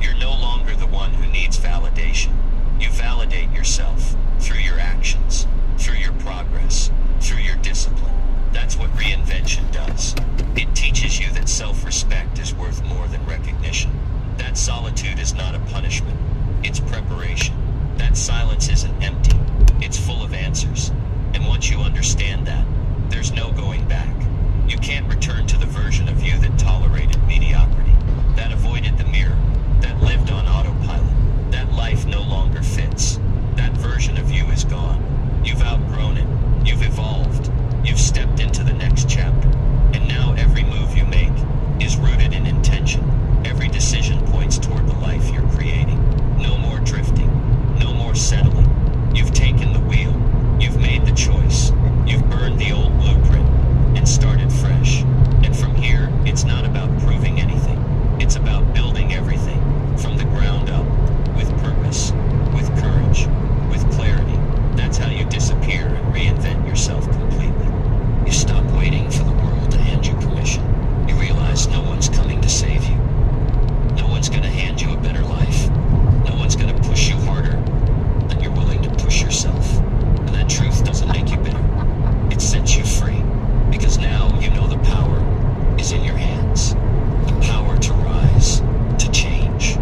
You're no longer the one who needs validation. You validate yourself through your actions, through your progress, through your discipline. That's what reinvention does. It teaches you that self-respect is worth more than recognition. That solitude is not a punishment. It's preparation. That silence isn't empty. It's full of answers. And once you understand that, there's no going back. You can't return to the version of you that tolerated mediocrity, that avoided the mirror, that lived on autopilot. That life no longer fits. That version of you is gone. You've outgrown it. You've evolved. You've stepped into the next chapter. And now every move you make is rooted in intention. Every decision points toward the life you're creating. No more drifting. No more settling. You've taken the wheel. You've made the choice. You've burned the old blueprint and started fresh. And from here, it's not about proving anything. It's about building everything from the ground up, with purpose, with courage, with clarity. That's how you disappear and reinvent yourself completely. You stop waiting for the world to hand you permission. You realize no one's coming to save you. No one's going to hand you a better life. No one's going to push you harder than you're willing to push yourself. And that truth doesn't make you bitter. It sets you free. Because now you know the power is in your hands. The power to rise, to change,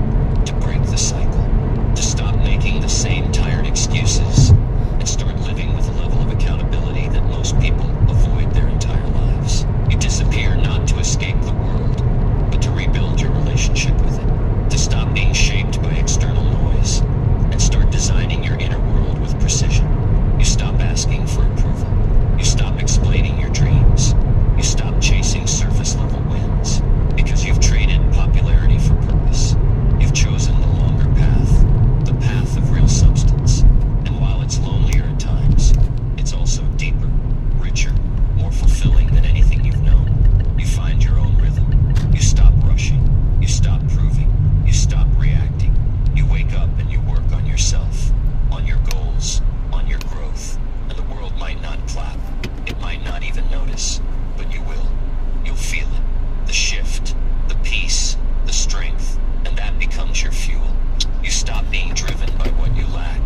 to break the cycle, to stop making the same tired excuses and start living with a level of accountability that most people avoid their entire lives. You disappear not to escape the world, but to rebuild your relationship with it, to stop being shaped by external noise and start designing your inner world with precision. You stop asking for approval. You stop explaining your dreams. You stop chasing surface level wins because you've traded popularity for purpose. You've chosen the longer path, the path of real substance. And while it's lonelier at times, it's also deeper, richer, more fulfilling than anything you've known. You find your own rhythm. You stop rushing. You stop proving. You stop reacting. You wake up and you work on yourself, on your goals, on your growth. And the world might not clap. It might not even notice, but you will. You'll feel it. The shift, the peace, the strength, and that becomes your fuel. You stop being driven by what you lack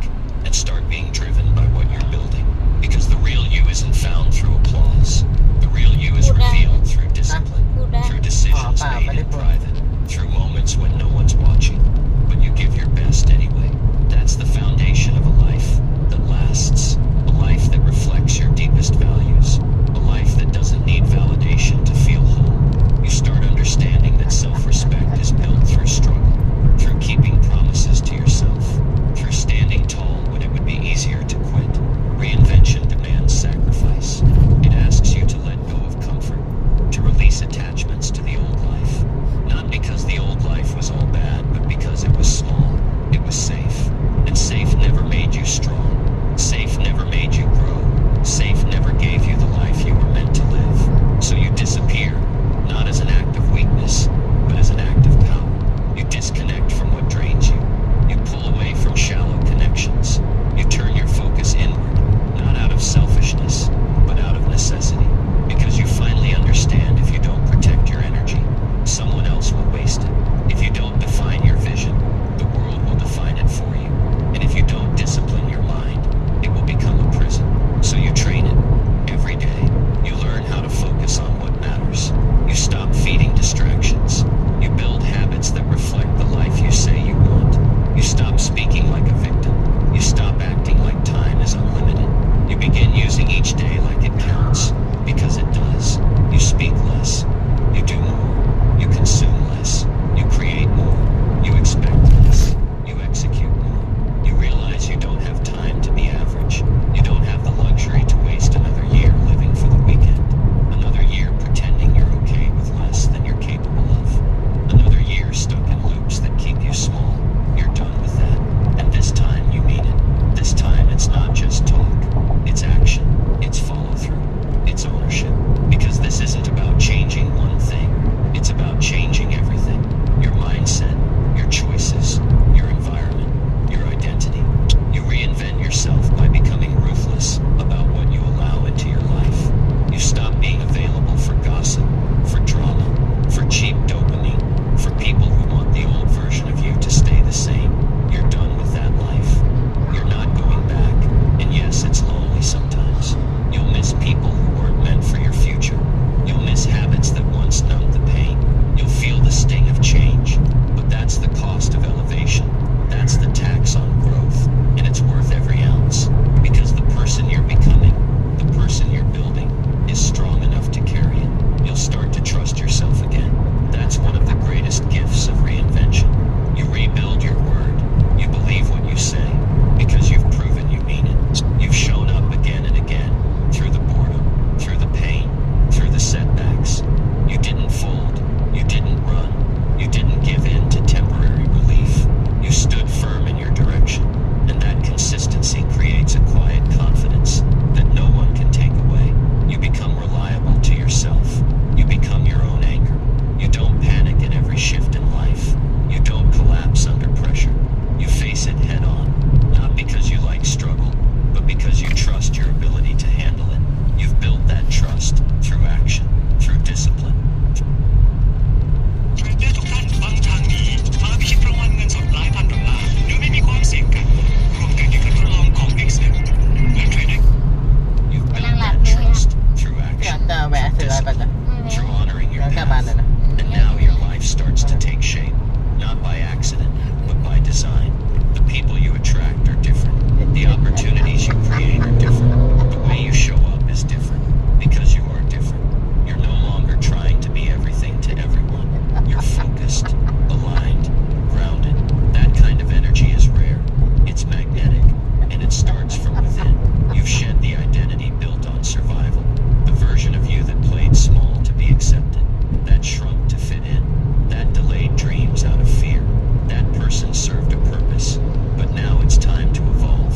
and start being driven by what you're building. Because the real you isn't found through applause. The real you is revealed through discipline, through decisions made in private, through moments when no one's watching, but you give your best anyway. That's the foundation of a life that lasts, a life that reflects your deepest values, a life that doesn't need validation to feel whole. You start understanding that self-respect is built through struggle, through keeping promises to yourself, through standing tall when it would be easier to quit. Reinvention demands sacrifice. It asks you to let go of comfort, to release attachments to the old life, using each day like it counts, because it does. You speak less, you do more, you consume less, you create more, you expect less, you execute more. You realize you don't have time to be average. You don't have the luxury to waste another year living for the weekend, another year pretending you're okay with less than you're capable of, another year stuck in loops that keep you small. You're done with that, and this time you mean it. This time it's not just talk, it's action, it's follow through, it's ownership, because this isn't about changing one thing, it's about changing everything. Your mindset, your choices, your environment, your identity. You reinvent yourself by becoming ruthless about what you allow into your life. You stop being available for gossip, for drama, for cheap dopamine, for people who want the old version of you to stay the same. You're done with that life. You're not going back. And yes, it's lonely sometimes. You'll miss people who weren't meant for your future. You'll miss habits that once numbed the pain. You'll feel the sting of change. But that's the cost of elevation. That's the tax on growth. And it's worth every ounce. Because the person you're becoming, the person you're building, is strong enough to carry it. You'll start to trust yourself again. That's one of the greatest gifts of reinvention. You rebuild your word. You believe what you say, because you've proven you mean it. You've shown up again and again, through the boredom, through the pain, through the setbacks. You didn't fold. You didn't run. You didn't give in to temporary relief. You stood firm in your direction, and that consistency creates a quiet confidence that no one can take away. You become reliable to yourself. You become your own anchor. You don't panic at every shift in life. You don't collapse under pressure. You face it head on, not because you like struggle, but because you trust your ability to handle it. You've built that trust through action, through discipline. เทรดเดอร์ทุกท่านฟังทางนี้มาพิชิตรางวัลเงินสดหลายพันดอลลาร์โดยไม่มีความเสี่ยงกันรวมกันในการทดลองของ XM และเทรดเดอร์ You've built that trust through อยาก action, จะแวะซื้ออะไรไปจ้ะ through honoring your แล้วกลับบ้าน path. เลยนะ And now your life starts to take shape, not by accident, but by design. The people you attract are different. The opportunities you create are different. The way you show up is different, because you are different. You're no longer trying to be everything to everyone. You're focused, aligned, grounded. That kind of energy is rare. It's magnetic, and it starts from within. You've shed the identity built on survival, the version of you that played small to be accepted, that shrunk to fit in, that delayed dreams out of fear. That person served a purpose, but now it's time to evolve.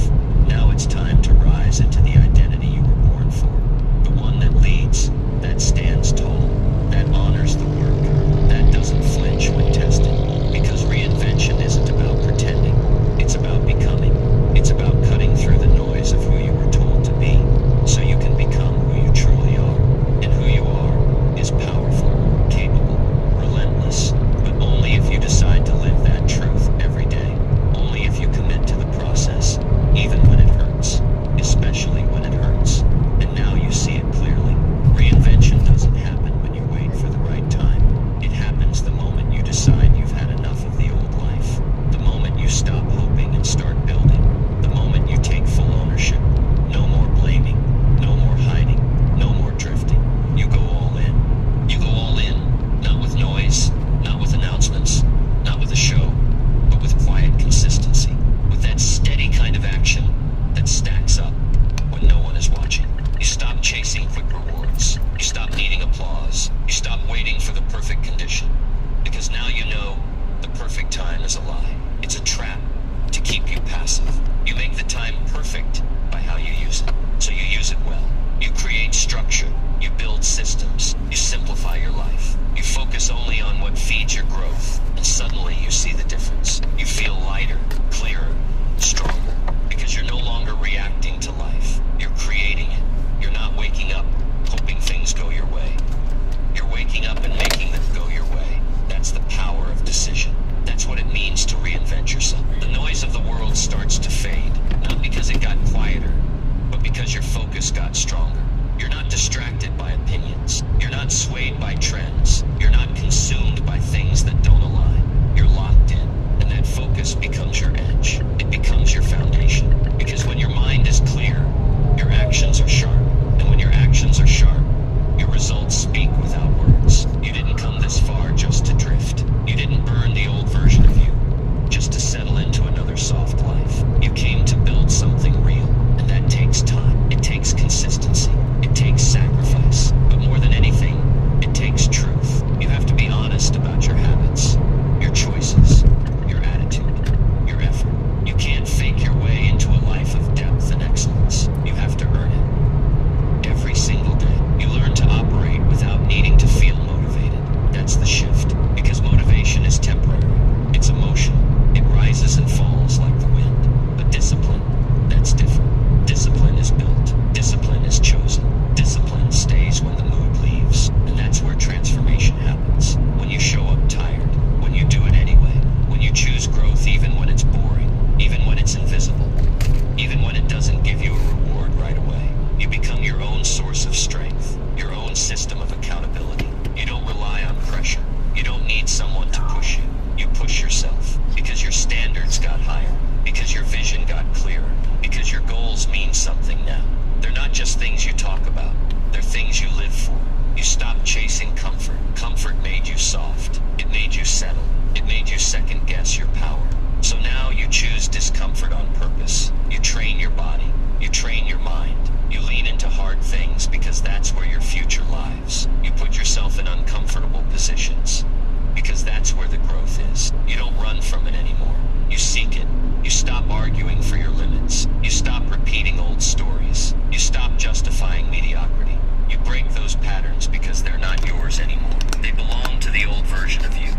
Now it's time to rise into the identity you were born for, the one that leads, that stands tall, that honors the work, that doesn't flinch when tested. Because reinvention isn't about pretending, it's about becoming. It's about cutting through the noise of who you were told to be, so you can become who you truly are. And who you are is powerful, capable, relentless, but only if you decide to live that truth every day. Only if you commit to the process, even when it hurts, especially when it hurts. And now you see it clearly. Reinvention doesn't happen when you wait for the right time. It happens the moment you decide you've had enough of the old life. The moment you stop hoping and start building. The moment you take full ownership. No more blaming, no more hiding, no more drifting. You go all in. You go all in, not with noise, not with announcements, not with a show, but with quiet consistency, with that steady kind of action that stacks up when no one is watching. You stop chasing quick rewards. You stop needing applause. You stop waiting for the perfect condition. Because now you know the perfect time is a lie. It's a trap to keep you passive. You make the time perfect by how you use it. So you use it well. You create structure. You build systems. You simplify your life. You focus only on what feeds your growth. And suddenly you see the difference. You feel lighter, clearer, stronger. Because you're no longer reacting to life. You're creating it. You're not waking up hoping things go your way. You're waking up and making them go your way. That's the power of decision. That's what it means to reinvent yourself. The noise of the world starts to fade, not because it got quieter, but because your focus got stronger. You're not distracted by opinions. You're not swayed by trends. You're not consumed by things that don't align. You're locked in, and that focus becomes your edge. It becomes your foundation. Because when your mind is clear, your actions are sharp. consistency. It takes sacrifice. But more than anything, it takes truth. You have to be honest about your habits, your choices, your attitude, your effort. You can't fake your way into a life of depth and excellence. You have to earn it. Every single day, you learn to operate without needing to feel motivated. That's the shift. Because motivation is temporary. It's emotional. It rises and falls like the wind. But discipline, that's different. Discipline is built. Discipline is chosen. Discipline stays when the mood leaves. And that's where transformation happens. When you show up tired. When you do it anyway. When you choose growth even when it's boring. Even when it's invisible. Even when it doesn't give you a reward right away. You become your own source of strength. Your own system of accountability. You don't rely on pressure. You don't need someone to push you. You push yourself. Because your standards got higher. Because your vision got clearer. Because your goals mean something now. They're not just things you talk about. They're things you live for. You stopped chasing comfort. Comfort made you soft. It made you settle. It made you second guess your power. So now you choose discomfort on purpose. You train your body. You train your mind. You lean into hard things because that's where your future lies. You put yourself in uncomfortable positions because that's where the growth is. You don't run from it anymore. You seek it. You stop arguing for your limits. You stop repeating old stories. You stop justifying mediocrity. You break those patterns because they're not yours anymore. They belong to the old version of you.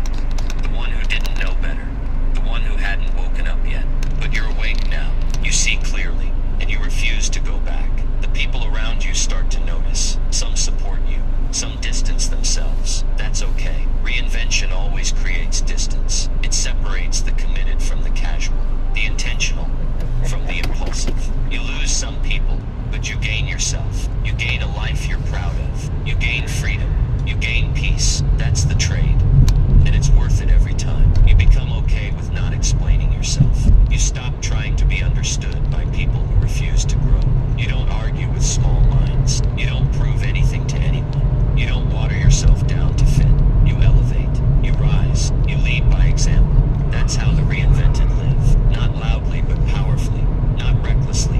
The one who didn't know better. The one who hadn't woken up yet. But you're awake now. You see clearly. And you refuse to go back. The people around you start to notice. Some support you. Some distance themselves. That's okay. Reinvention always creates distance. It separates the committed from the casual. The intentional from the impulsive. You lose some people, but you gain yourself. You gain a life you're proud of. You gain freedom. You gain peace. That's the trade. And it's worth it every time. You become okay with not explaining yourself. You stop trying to be understood by people who refuse to grow. You don't argue with small minds. You don't prove anything to anyone. You don't water yourself down to fit. You elevate. You rise. You lead by example. That's how the reinvented live. Not loudly, but powerfully. Not recklessly,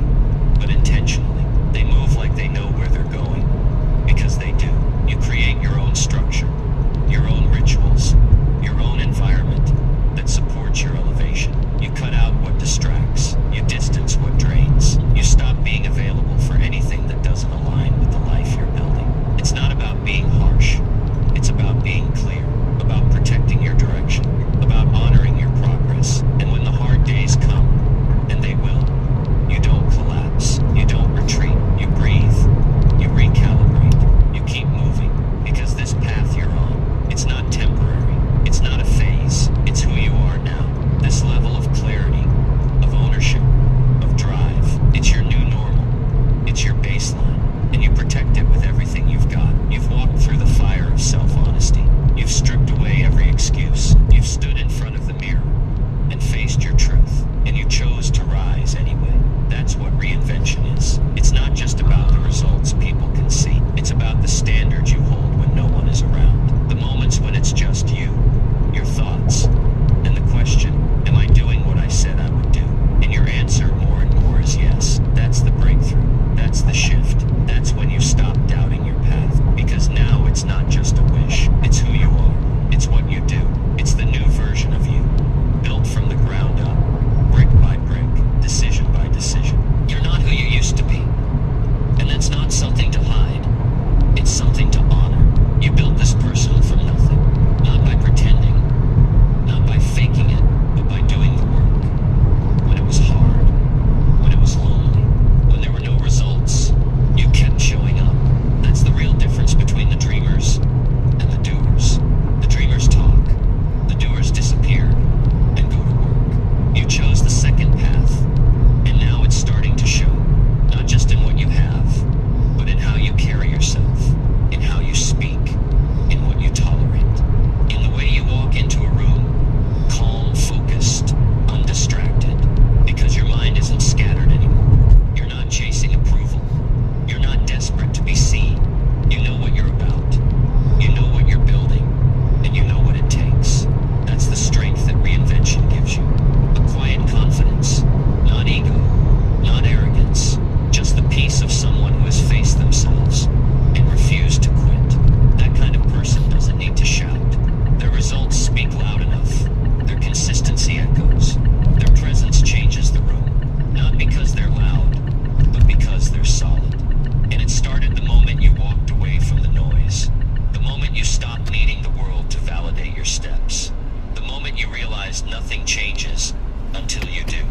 but intentionally. They move like they know where they're going. Because they do. You create your own structure. Your own rituals. Your own environment that supports your elevation. You cut out what distracts. You distance what drains. You stop being available for anything that doesn't your steps. The moment you realize nothing changes until you do.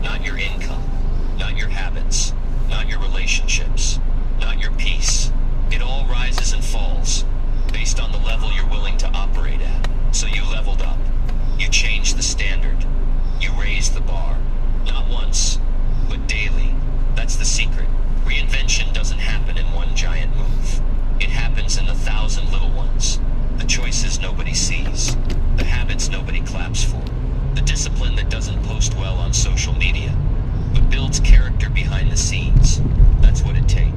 Not your income, not your habits, not your relationships, not your peace. It all rises and falls based on the level you're willing to operate at. So you leveled up. You changed the standard. You raised the bar. Not once, but daily. That's the secret. Reinvention doesn't happen in one giant move. It happens in 1,000 little ones. The choices nobody sees. The habits nobody claps for. The discipline that doesn't post well on social media, but builds character behind the scenes. That's what it takes.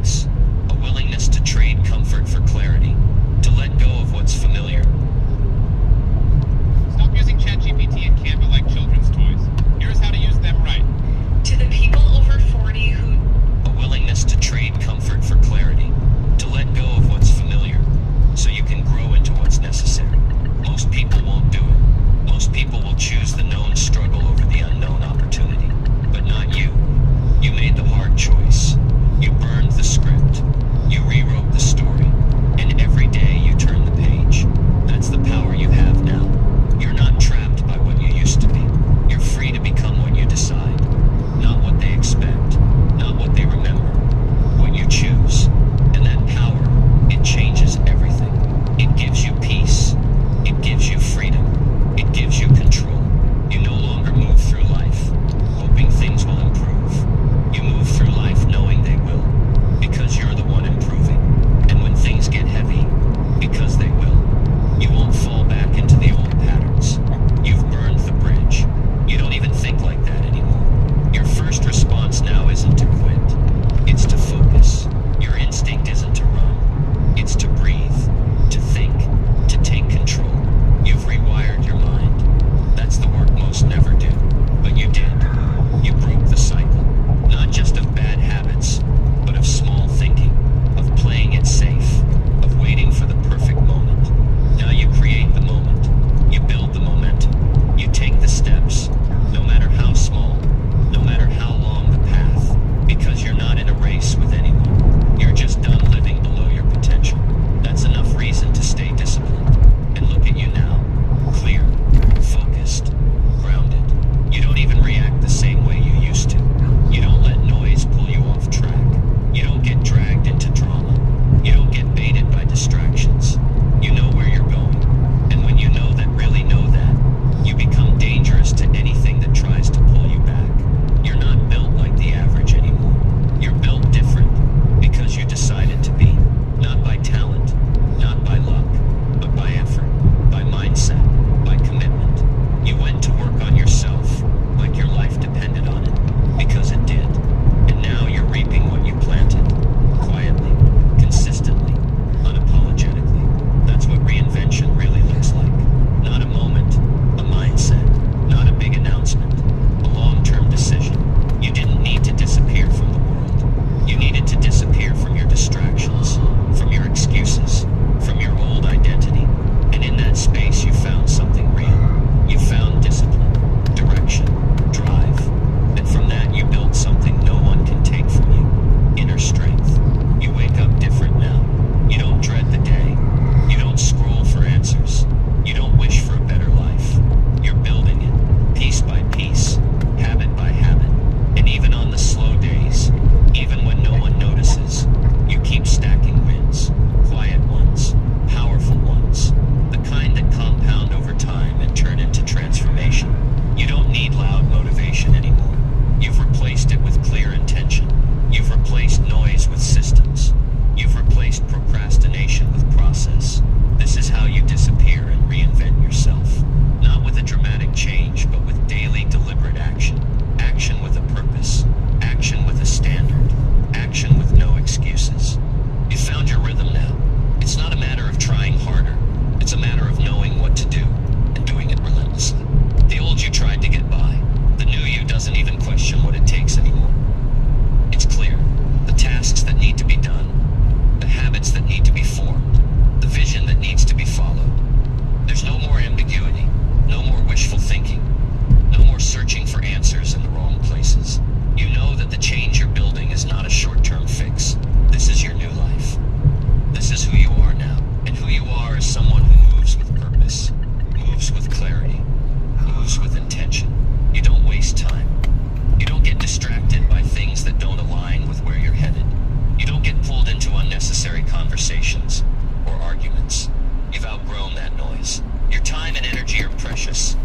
conversations or arguments. You've outgrown that noise. Your time and energy are precious,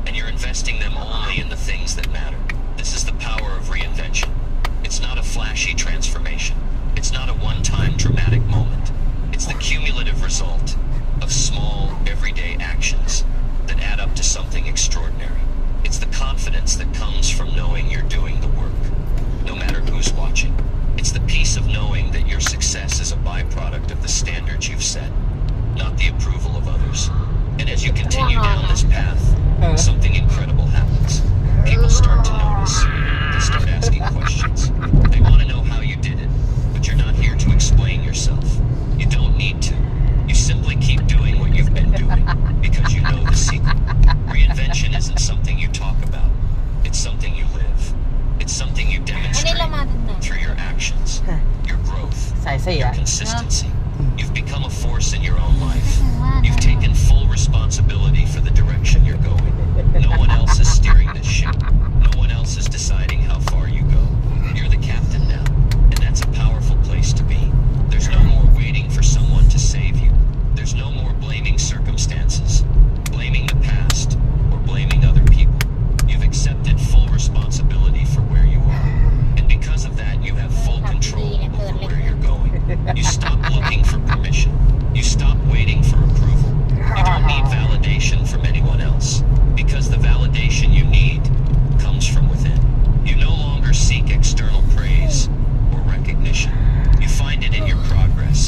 and you're investing them only in the things that matter. This is the power of reinvention. It's not a flashy transformation. It's not a one-time dramatic moment. It's the cumulative result of small, everyday actions that add up to something extraordinary. It's the confidence that comes from knowing you're doing the work, no matter who's watching. It's the peace of knowing that your success is a byproduct of the standards you've set, not the approval of others. And as you continue down this path, something incredible happens. People start to notice. They start asking questions. They want to know how you did it, but you're not here to explain yourself. You don't need to. You simply keep doing what you've been doing because you know the secret. Reinvention isn't something you talk about. It's something you live. It's something you อันนี้เรา demonstrate มาถึงไหน through your actions, your growth, สายเสีย your consistency. You've become a force in your own life. You've taken full responsibility for the direction you're going. No one else is steering this ship. No one else is deciding how far you go. You're the captain now, and that's a powerful place to be. There's no more waiting for someone to save you. There's no more blaming circumstances, blaming the past, or blaming other people. You've accepted full responsibility for where you are. And because of that, you have full control over where you're going. You stop looking for permission. You stop waiting for approval. You don't need validation from anyone else, because the validation you need comes from within. You no longer seek external praise or recognition. You find it in your progress.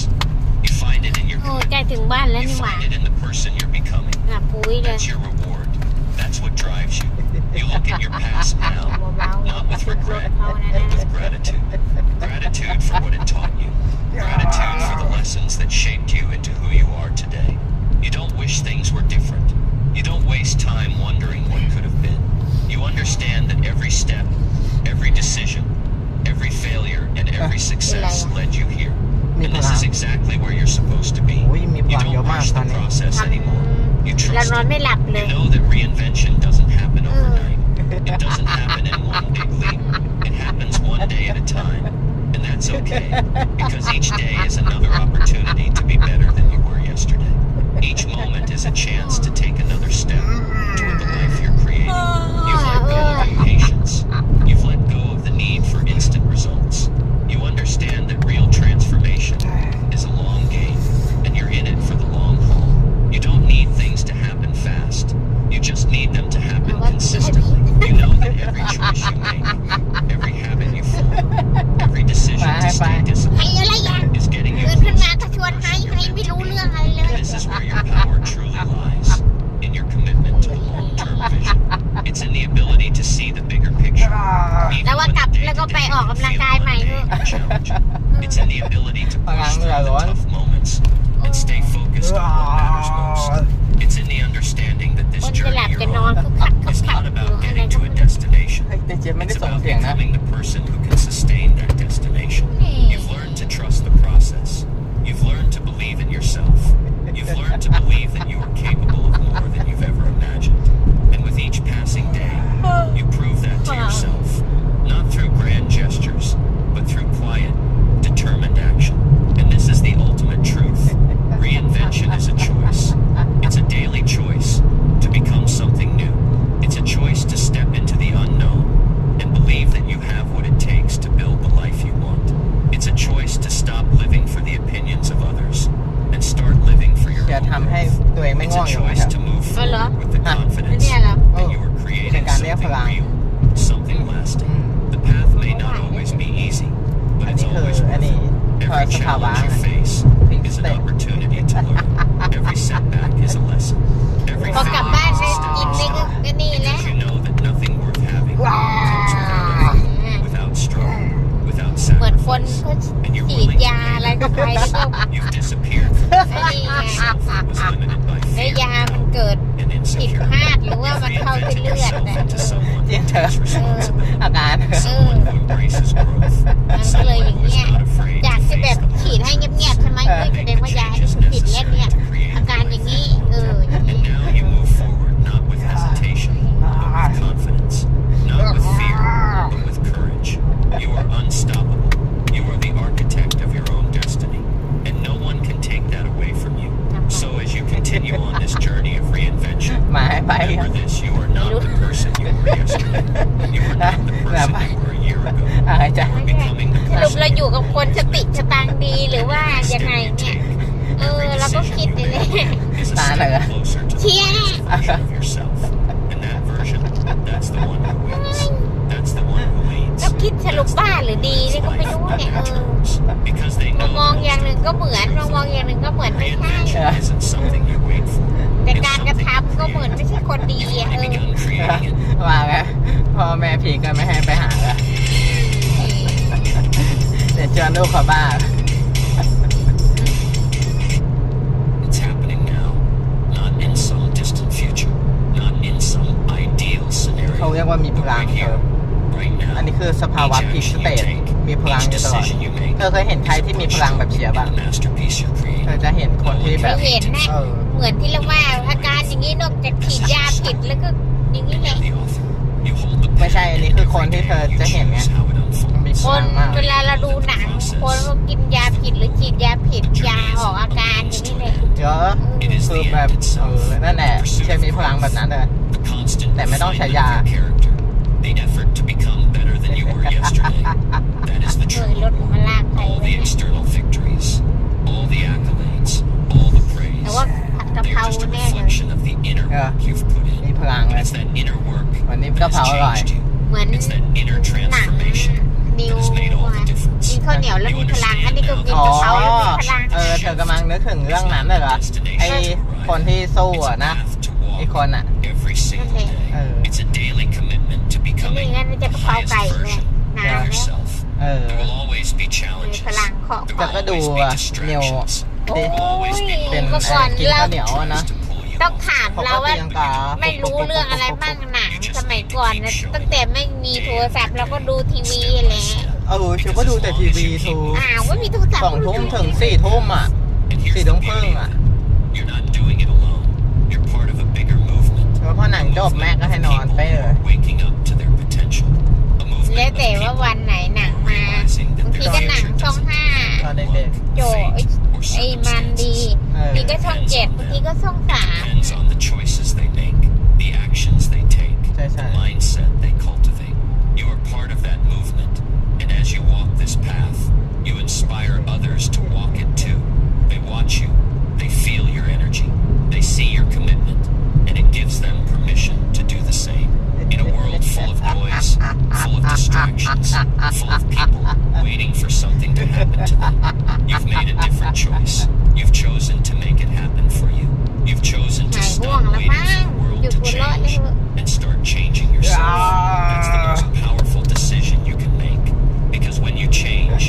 You find it in your โอ้ใกล้ commitment. ถึงบ้านแล้ว You นี่หว่า find it in the person you're becoming. หาปุ๋ยเลย That's your reward. That's what drives you. You look at your past now, เบาๆ not with รถ regret, เขานะ but with gratitude. Gratitude for what it taught you. Gratitude for the lessons that shaped you into who you are today. You don't wish things were different. You don't waste time wondering what could have been. You understand that every step, every decision, every failure, and every success led you here. And this is exactly where you're supposed to be. อุ้ยมีพ You ลังเยอะ don't มาก rush ตอน the นี้ process anymore. You เรา trust นอน it. ไม่หลับเลย You know that reinvention doesn't happen overnight. It doesn't happen in one big leap. It happens one day at a time. And that's okay, because each day is another opportunity to be better than you were yesterday. Each moment is a chance to take another step toward the life you're creating. You've let go of impatience. You've let go of the need for instant results. You understand that real transformation is a long game, and you're in it for the long haul. You don't need things to happen fast. You just need them to happen consistently. You know that every choice you make, every habit you form, every decision to stay ให้ disciplined อะไรอย่าง is getting you เดินขึ้นมา closer ก็ to ชวน the ให้ person ให้ you're ไม่รู้ meant to เรื่อง be. อะไรเลย And this is where your power truly lies, in your commitment to the long-term vision. It's in the ability to see the bigger picture. Even แล้วว่า when กลับ the แล้วก็ไป day-to-day ออกกำลัง feel กายใหม่เถอะ mundane or challenging. It's in the ability to push through the tough moments and stay focused on what matters most. It's in the understanding that ค this นจะหลับ journey จะ you're นอน on คึกคักคึก is คัก not อยู่ about อะไร getting ก็ to ไม่ a รู้ destination. แต่เจมไม่ได้ It's ส่ง about เสียงนะ becoming the person who can sustain that destination. You've learned to trust the process. You've learned to believe in yourself. You've learned to believe that you are capable of more than you've ever imagined. And with each passing day, you prove that to yourself. Not through grand gestures, but through quiet, determined action. And this is the ultimate truth. Reinvention is a choice. It's a daily choice to become something new. It's a choice to step into the unknown and believe that you have what it takes to build the life you want. It's a choice to stop living for the opinions of others and start living for your จะ own ทำให้ growth. ตัวเองไม่ It's ง่วง a อยู่นะ choice ครับ to move forward with the อัน confidence เนี้ยเหรอ that you are creating something real, something lasting. The path may not always be easy, but อัน it's นี้คือ always อัน worth นี้ it. คอย Every สภาวะ challenge you face is an opportunity to learn. Every setback is a lesson. Every พอกลับ failure บ้าน is ไป a กิน stepping นี่ก็ stone. ก็นี่แหละ Because you know that nothing worth having comes without effort, without struggle, without เหมือนคน sacrifice. เขา And you're ฉีด willing to ยา pay อะไร that ก็ไปแล้วก็ You've disappeared from the fact that Ay, yourself was limited by ได้ fear, ยามัน doubt, เกิด and ผิด insecurity. พลาดหรือว่า You've มันเข้าเส้น reinvented เลือด yourself นะ into someone เจ who มเธอ takes responsibility. อาการ Someone who embraces growth. มันก็เลยอ Someone ย่าง who is เงี้ย not afraid จาก to ที่แบ face บ the ฉีดให้ hard เงียบ truths. ๆใช่ไหมเฮ้ยแสดงว่ายานี่มันผิดแล้วเนี่ย อาการอย่างนี้ อย่างนี้ And now you move forward not with hesitation, but with confidence. Not with fear, but with courage. You are unstoppable. You are the architect of your own destiny. And no one can เราก็คิดเลย is a Tàn step rồi. closer to the Chia. greatest version of yourself. And that version, that's the one who wins. That's the one who leads. เราคิดสรุปบ้าหรือดีนี่ก็ไม่รู้เนี่ย Because they ม know อง that อย่างหนึ่งก็เหมือนมองอย่างหนึ่งก็เหมือนไม่ใช่ reinvention isn't something you wait for. แต่การกระทำก็เหมือนไม่ใช่คนดีอ่ะ You've begun creating it. ว่าไงพ่อแม่ผีก็ไม่ให้ไปหาแล้วเดี๋ยวชวนลูกเขาบ้า It's happening now, not in some distant future, not in some ideal เขา scenario. เรียกว่ามีพ But ลัง right เธอ here, right อัน now, นี้คือสภาวะ each พีคส action เต you ท take, มีพลัง each อยู่ตลอด decision you make เธอเคยเห็นใครที่มีพลังแบบเชียร์บ้าง in the masterpiece you're เธ creating. อจะเห็นคนที่แบบ ไม่เห็นนะ เออ เหมือนที่เราว่าอาการอย่างนี้นอกจากฉีดยาผิดแล้วก็อย่างนี้ And แหละ you're the author. You hold the ไม่ใช่ pen อันนี้ and คือคน every ที่เธอ day you จะเห็นไง choose how it unfolds. มีพ ค ลั น งมาก เวลาเราดูหนังคนเขากินยาผิดหรือฉีดยาผิดยาออกอาการอย่างนี้เลย เยอะ It is คือ the แบบ end itself. นั่นแหละ The pursuit เชีย of ร์มีพลัง growth. แบบนั้นเลย The constant แต่ไม่ต้องใช้ refinement ยา of your character. The effort to become better than you were yesterday. That is the เคย true รถมาลากใคร all ไว้ the เนี่ย external victories, all the accolades, all the แต่ praise. ว่าผัดกะ They เพรา are just a แน่เลย reflection of the inner Yeah. work you've put มี in. พลังเลย It's that inner work วันนี้ that กะเพรา has อร่อย changed you. เหมือน It's that inner หนัง transformation นิว that has made all the กิน difference. ข้าวเหนียวแล้วมีพลัง อันนี้ก็กิน อ๋อก ะเพราแล้วมีพลัง เธอกำลังนึกถึงเรื่องนั้นเลยเหรอ ไอคนที่สู้ It's อะ a นะ path to ไอ walk คนอะ every single Okay. day. It's a daily commitment to นี่ becoming งั้นจะ the กะเพรา highest ไก่เลย version นาน of แล้ว yourself. เออ There will always be มี challenges. พลังเคาะ There แต่ will ก็ดู always be อะนิว distractions. โอ้ There ย will always be เป็น เมื่อ ไอ้ ก่อน กิน เรา ข้าวเหนียวอะนะ to pull you ต้อง up. ถามเราว่า ตีลังกา ไม่รู้เรื่องอะไรบ้างหนังสมัยก่อนนะตั้งแต่ไม่มีโทรศัพท์เราก็ดูทีวีแหละ ชิวก็ดูแต่ทีวีทู ไม่มีโทรศัพท์ 2 ทุ่มถึง 4 ทุ่มอ่ะ And here's 4 the ทุ่มครึ่ง beauty อ่ะ of it. You're not doing it alone. You're part of a bigger movement. แล้วพอหนังจบแม่ก็ให้นอนไปเลย Waking up to their potential. A movement แล้ว of แต่ว่า people วันไหนหนังมา realizing บาง that ที their ก็หนัง future ช่อง doesn't 5 ตอนเด็ก โจไอ้มันดี เออ บางทีก็ช่อง7บางทีก็ช่อง depends on the choices they make, the actions they take, Sai sai. the mindset they cultivate. You are part of that movement, and as you walk this path, you inspire others to walk it too. They watch you, they feel your energy, they see your commitment, and it gives them permission to do the same. In a world full of noise, full of distractions, full of people waiting for something to happen to them, you've made a different choice. You've chosen to make it happen for you. You've chosen หา to ยห่วง stop แล้ว waiting มั้ง for the world หยุด to หัวเราะเลย change เถอะ and start changing yourself. That's the most powerful decision you can make. Because when you change,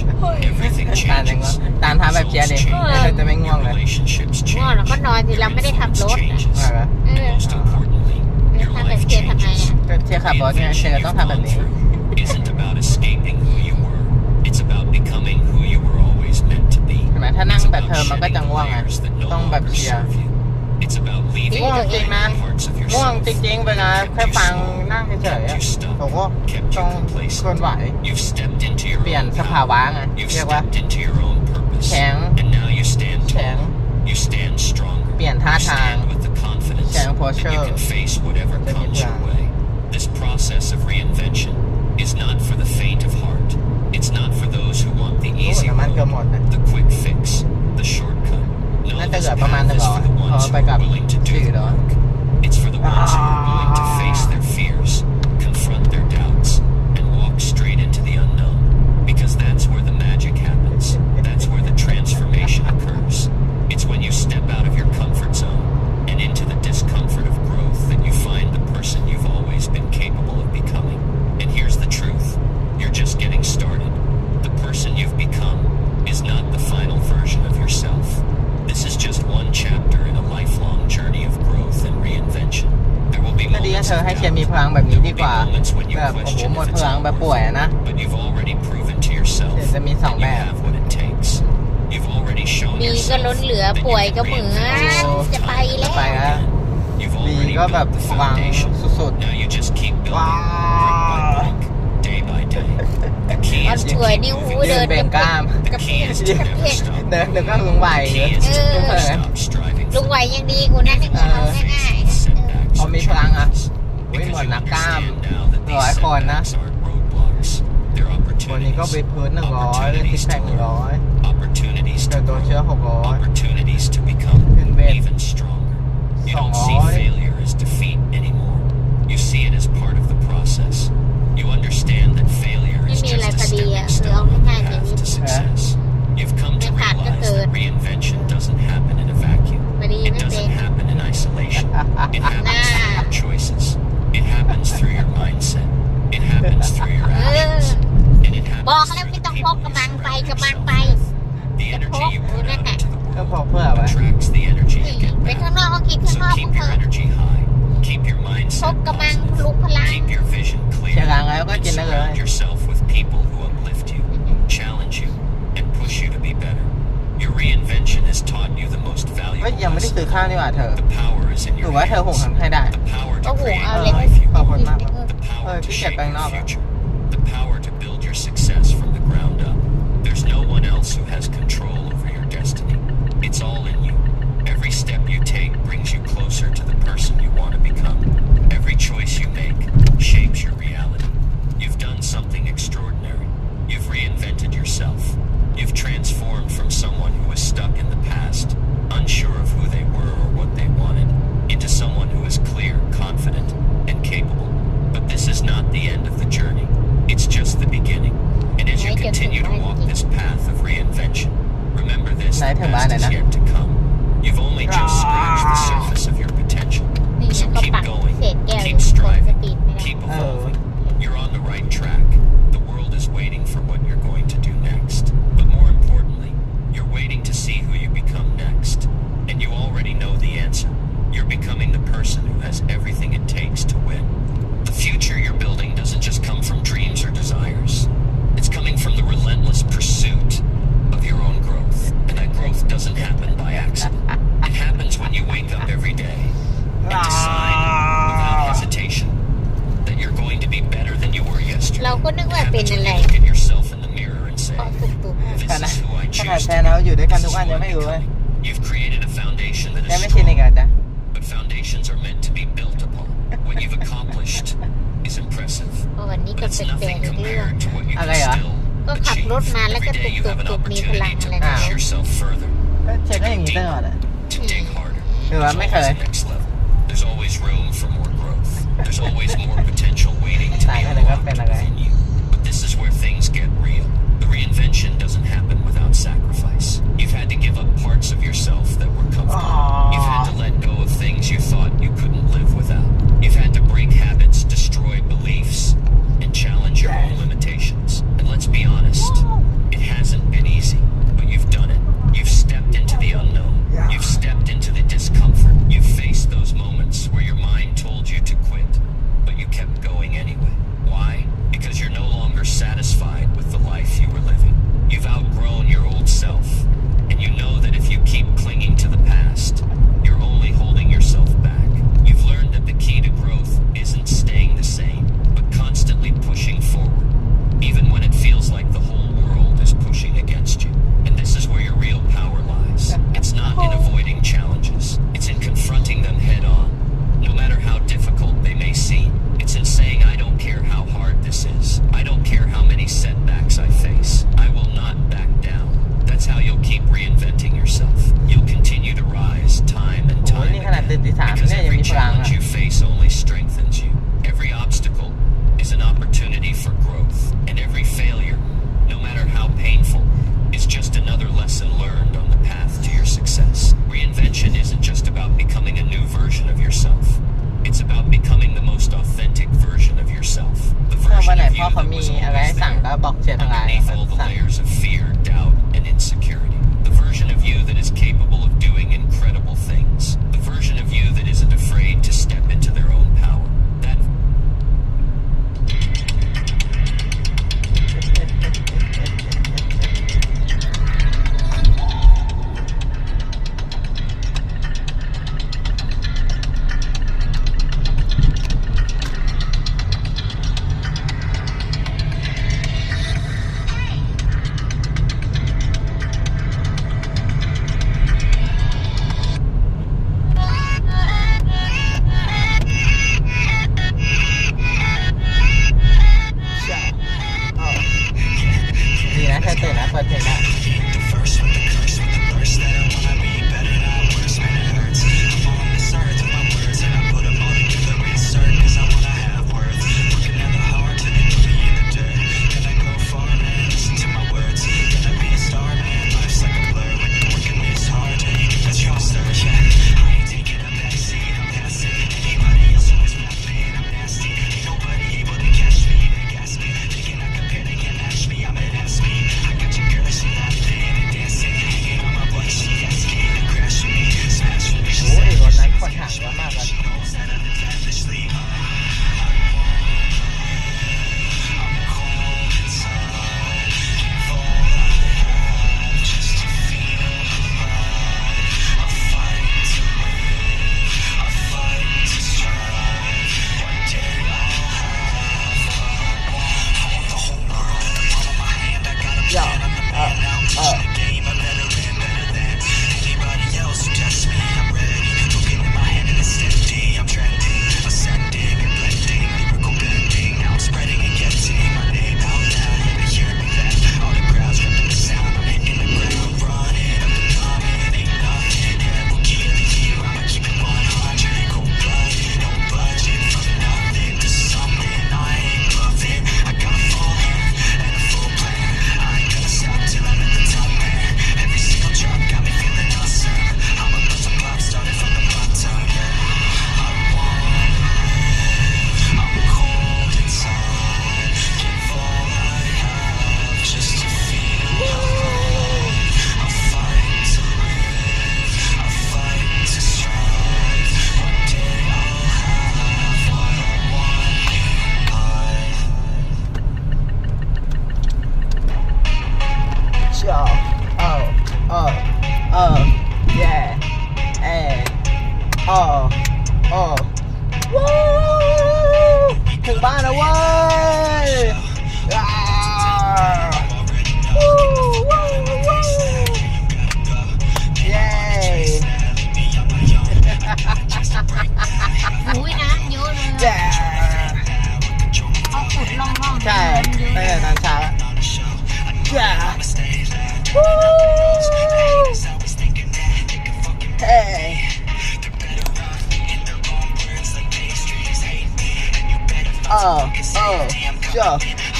everything ๆตาจัง changes. ตามทำแบบเชียร์ดิ Results เธอ change. จะไม่ง่วง Your เลย relationships ง่วงแล้ว change. ก็นอนสิเรา Your ไม่ได้ขับ influence รถนะ changes. อะไร เอ And อ most importantly, ไม่ your ทำแบบ life เชียร์ทำไม changes. อ่ะ ก็เชียร์ขับรถไงเชียร์ต้องทำแบบนี้ Isn't about escaping who you were. It's about becoming wwho you were always meant to be. ใช่ไหมถ้านั่ง It's แบบ about เธอมันก็ shedding จะง่วงไง layers that no ต้องแบบ longer เชียร์ serve you. It's about leaving ง่วงจริงนะ behind parts of ง่วง yourself จริงๆเวลาแค่ฟังนั่งเฉยๆอะโอ้โหต้องเคลื่อนไหว You've stepped into your เปลี่ยน own สภาวะ power. ไง You've เรียกว่า stepped into your own purpose. แข็ง And now you stand แข็ง tall. You stand stronger. เปลี่ยนท่า You ทาง stand with the confidence แข็ง that you posture can face whatever จะมี comes พลั your ง way. This process of reinvention is not for the faint of heart. It's not for those who want the โอ้ easy น้ำมัน road, เกือบหมดนะ the quick fix, the shortcut. No, น่าจะ this เหลือประมาณ path is 100 for the พอ ones who ไปกับ are willing to do 400 the work. It's for the ones who are willing to face their fears, confront their doubts, and walk straight into the unknown. Because that's where the magic happens. That's where the transformation occurs. It's when you step out of your comfort zone and into the discomfort of growth that you find the person you've always been capable of becoming. And here's the truth. You're just getting started. The person you've become is not the final version of yourself. This is just one chapter in a lifelong journey of growth and reinvention. There will be ก็ดีนะ moments เธอ of ให้เชียร์ doubt. มีพลังแบบนี้ There ดี will ก be ว่า moments when you แบบโอ้โห question หมด if พ it's ลัง all แบบป่วยอะนะ But you've already proven to yourself เดี๋ยวจะมีสอง that แบ you บ have what it takes. You've already shown มีก็ yourself ล้นเหลือ that you ป่วย can ก็เหมือน reinvent จะไป yourself แล้ว ไปแล้ว You've ดี already ก็แบบ built the วาง foundation. สุด Now you just keep building ว้า brick by brick, day by day. The key มัน is to ป่วย keep นี่หู moving. เดิน เบ่งกล้าม กระเพก The key is ก to ระเพ never ก stop. เดินก็ลุงไหว The เย key อะ is to เอ never อ stop striving ลุง for ไหวยังดีกูนั่นนี่เอาง่ายๆ setbacks พอ or มีพลังอ่ะ challenges. อุ้ย Because หมด you นักกล้าม understand now that these 100 คนนะ setbacks aren't roadblocks. They're วันนี้ก็ opportunities. วิดพื้น100เล่นซิกแพค100 Opportunities เจอ to ตัว grow. เชื้อ600 Opportunities opportunities to become even stronger. You don't see failure as defeat anymore. You see it as part of the process. You understand that failure is just a stepping stone on the path to success. You've come to realize that reinvention doesn't happen in a vacuum. It doesn't happen in isolation. It happens through your choices. It happens through your mindset. It happens through your actions. And it บอก happens แล้ว through ไม่ the ต้องพ people ก you กำลังไป surround กำลัง yourself ไป with. The energy you put out into the ก็ world พกเพื่อไว้ attracts the energy you get ไป back. ข้างนอกก็คิดข้าง So นอก keep เถ your อะ energy high. Keep your พก mindset กำลัง positive. ลุกพลัง Keep your vision เชีย clear. ร์กลางแล้วก็ And กินได้เลย surround yourself with people who uplift you, challenge you, and push you to be better. Your reinvention has taught you the most เฮ้ย valuable ยังไม่ได้ซื้อ lesson. ข้าวนี่หว่าเธอ The power is in หรือ your ว่าเธอหุง hands. ทำให้ได้ The power ก็ to หุง create เอา the เลย life you ขอบคุณ want. มาก The power to ขี้เกียจ shape ไปข้างนอก your อะ future. The power to build your success from the ground up. There's no one else who has control over your destiny. It's all in you. Every step you take brings you closer to the person you want to become. Every choice you make shapes your reality. You've done something extraordinary. You've reinvented yourself. You've transformed from someone who was stuck in the past, unsure of who they were or what they wanted, into someone who is clear, confident, and capable. But this is not the end of the journey. It's just the beginning. And as you continue to walk this path of reinvention, remember this: the best is yet to come. You've only just scratched the surface of your potential. นี่ไง So ก็ keep ปัก going, เศษแก้ว keep ส striving, ปีดไม่ได้ keep evolving. You're on the right track. The world is waiting for what you're going to do next. But more importantly, you're waiting to see who you become next. And you already know the answer. You're becoming the person who has everything it takes to win. The future you're building doesn't just come from dreams or desires. It's coming from the relentless pursuit of your own growth. And that growth doesn't happen by accident. It happens when you wake up every day and decide without hesitation that you're going to be better than you were เรา yesterday. ก็นึก It ว่าเป็น happens อะ when ไร you look at yourself in the mirror and say, ออกตุก this ขนาด is who I ขนาด choose แฟ to น be. เราอยู่ด้วยกัน This ทุ is กวัน who ยัง I'm ไม่รู้เลย becoming. You've created a foundation that ยัง is ไม่ชินอีก strong, เหรอจ๊ะ but foundations are meant to be built upon. What you've accomplished is impressive, ๆเพราะวันนี้ but ก็ it's เป็นแฟน nothing เรื่อง compared to what you can Okay, ah. still ก็ขับ achieve. รถมาแล้วก็ Every ตุ day you have an กๆมีพลัง opportunity อะไร to นะ push yourself further, ก็เช็คได้อย่างนี้ตลอดอ่ะ to dig harder. หรือว่า There's ไม่เค always ย a next level. There's always room for more growth. There's always more potential waiting to ตาย be กันเลยก็เป็น unlocked อะไร within you. But this is where things get real. The reinvention doesn't happen without sacrifice. You've had to give up parts of yourself that were comfortable. You've had to let go of things you thought you couldn't live without. You've had to break habits, destroy beliefs, and challenge your own limitations. And let's be honest, it hasn't been easy, but you've done it. You've stepped into the unknown. You've stepped into the discomfort. You've faced those moments where your mind told you to quit, but you kept going anyway. Why? Because you're no longer satisfied with the life you were living. You've outgrown your old self, and you know that if you keep clinging to the past, you're only holding yourself back. You've learned that the key to growth isn't staying the same, but constantly pushing forward, even when it feels like the whole world is pushing against you. And this is where your real power lies. It's not in avoiding challenges. It's in confronting them head on, no matter how difficult they may seem. It's in saying, I don't care how hard this is. I don't care how many setbacks I face. I will not back down. That's how you'll keep reinventing yourself. You'll continue to rise time and โอ้ย time นี่ขนาด again. ตื่นที่สาม Because เนี่ยยัง every มีพลังอ่ะ challenge you face only strengthens you. Every obstacle is an opportunity for growth. And every failure, no matter how painful, is just another lesson learned on the path to your success. Reinvention isn't just about becoming a new version of yourself. It's about becoming the most authentic version of yourself. The ถ้าวัน version ไหน of พ่อ you เขา that มี was อะไรให้ always สั่ง there, ก็บอกเชียร์ทางไลน์ underneath all the สั่ง layers of fear, doubt, and insecurity. The version of you that is capable of doing incredible things. The version of you that isn't afraid to step into their own power. That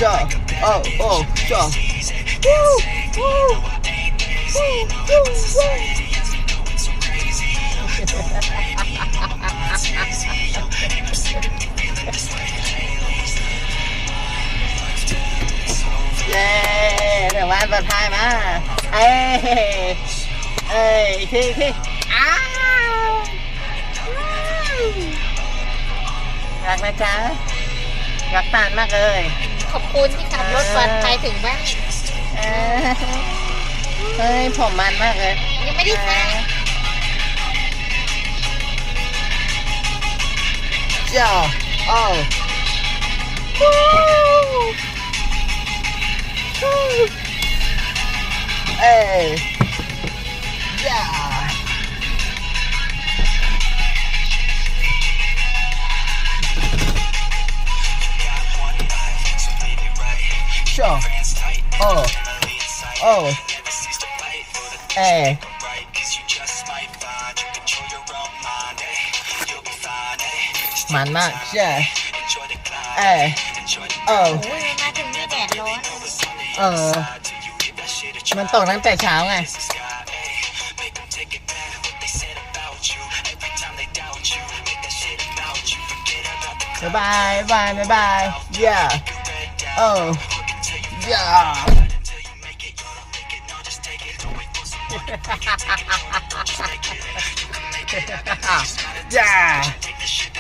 จ้าโอ้โอ้จ้าวู้วู้วู้วู้วู้เย้เดี๋ยววันสุดท้ายมาเอ้ยเอ้ยอีกทีอ้าวรักนะจ๊ะรักตานมากเลย ขอบคุณที่ขับรถปลอดภัยถึงบ้าน เฮ้ยผมมันมากเลย ยังไม่ได้ทาน เจ้าโอ้เอ้ยจ้าโอ้โอ้โอ้เอ้ยมันมากใช่เอ้ยโอ้ โอ้ยมาถึงนี่แดดร้อน มันตกตั้งแต่เช้าไงบ๊ายบายบ๊ายบายบ๊ายบาย yeah โอ้ yeah yeah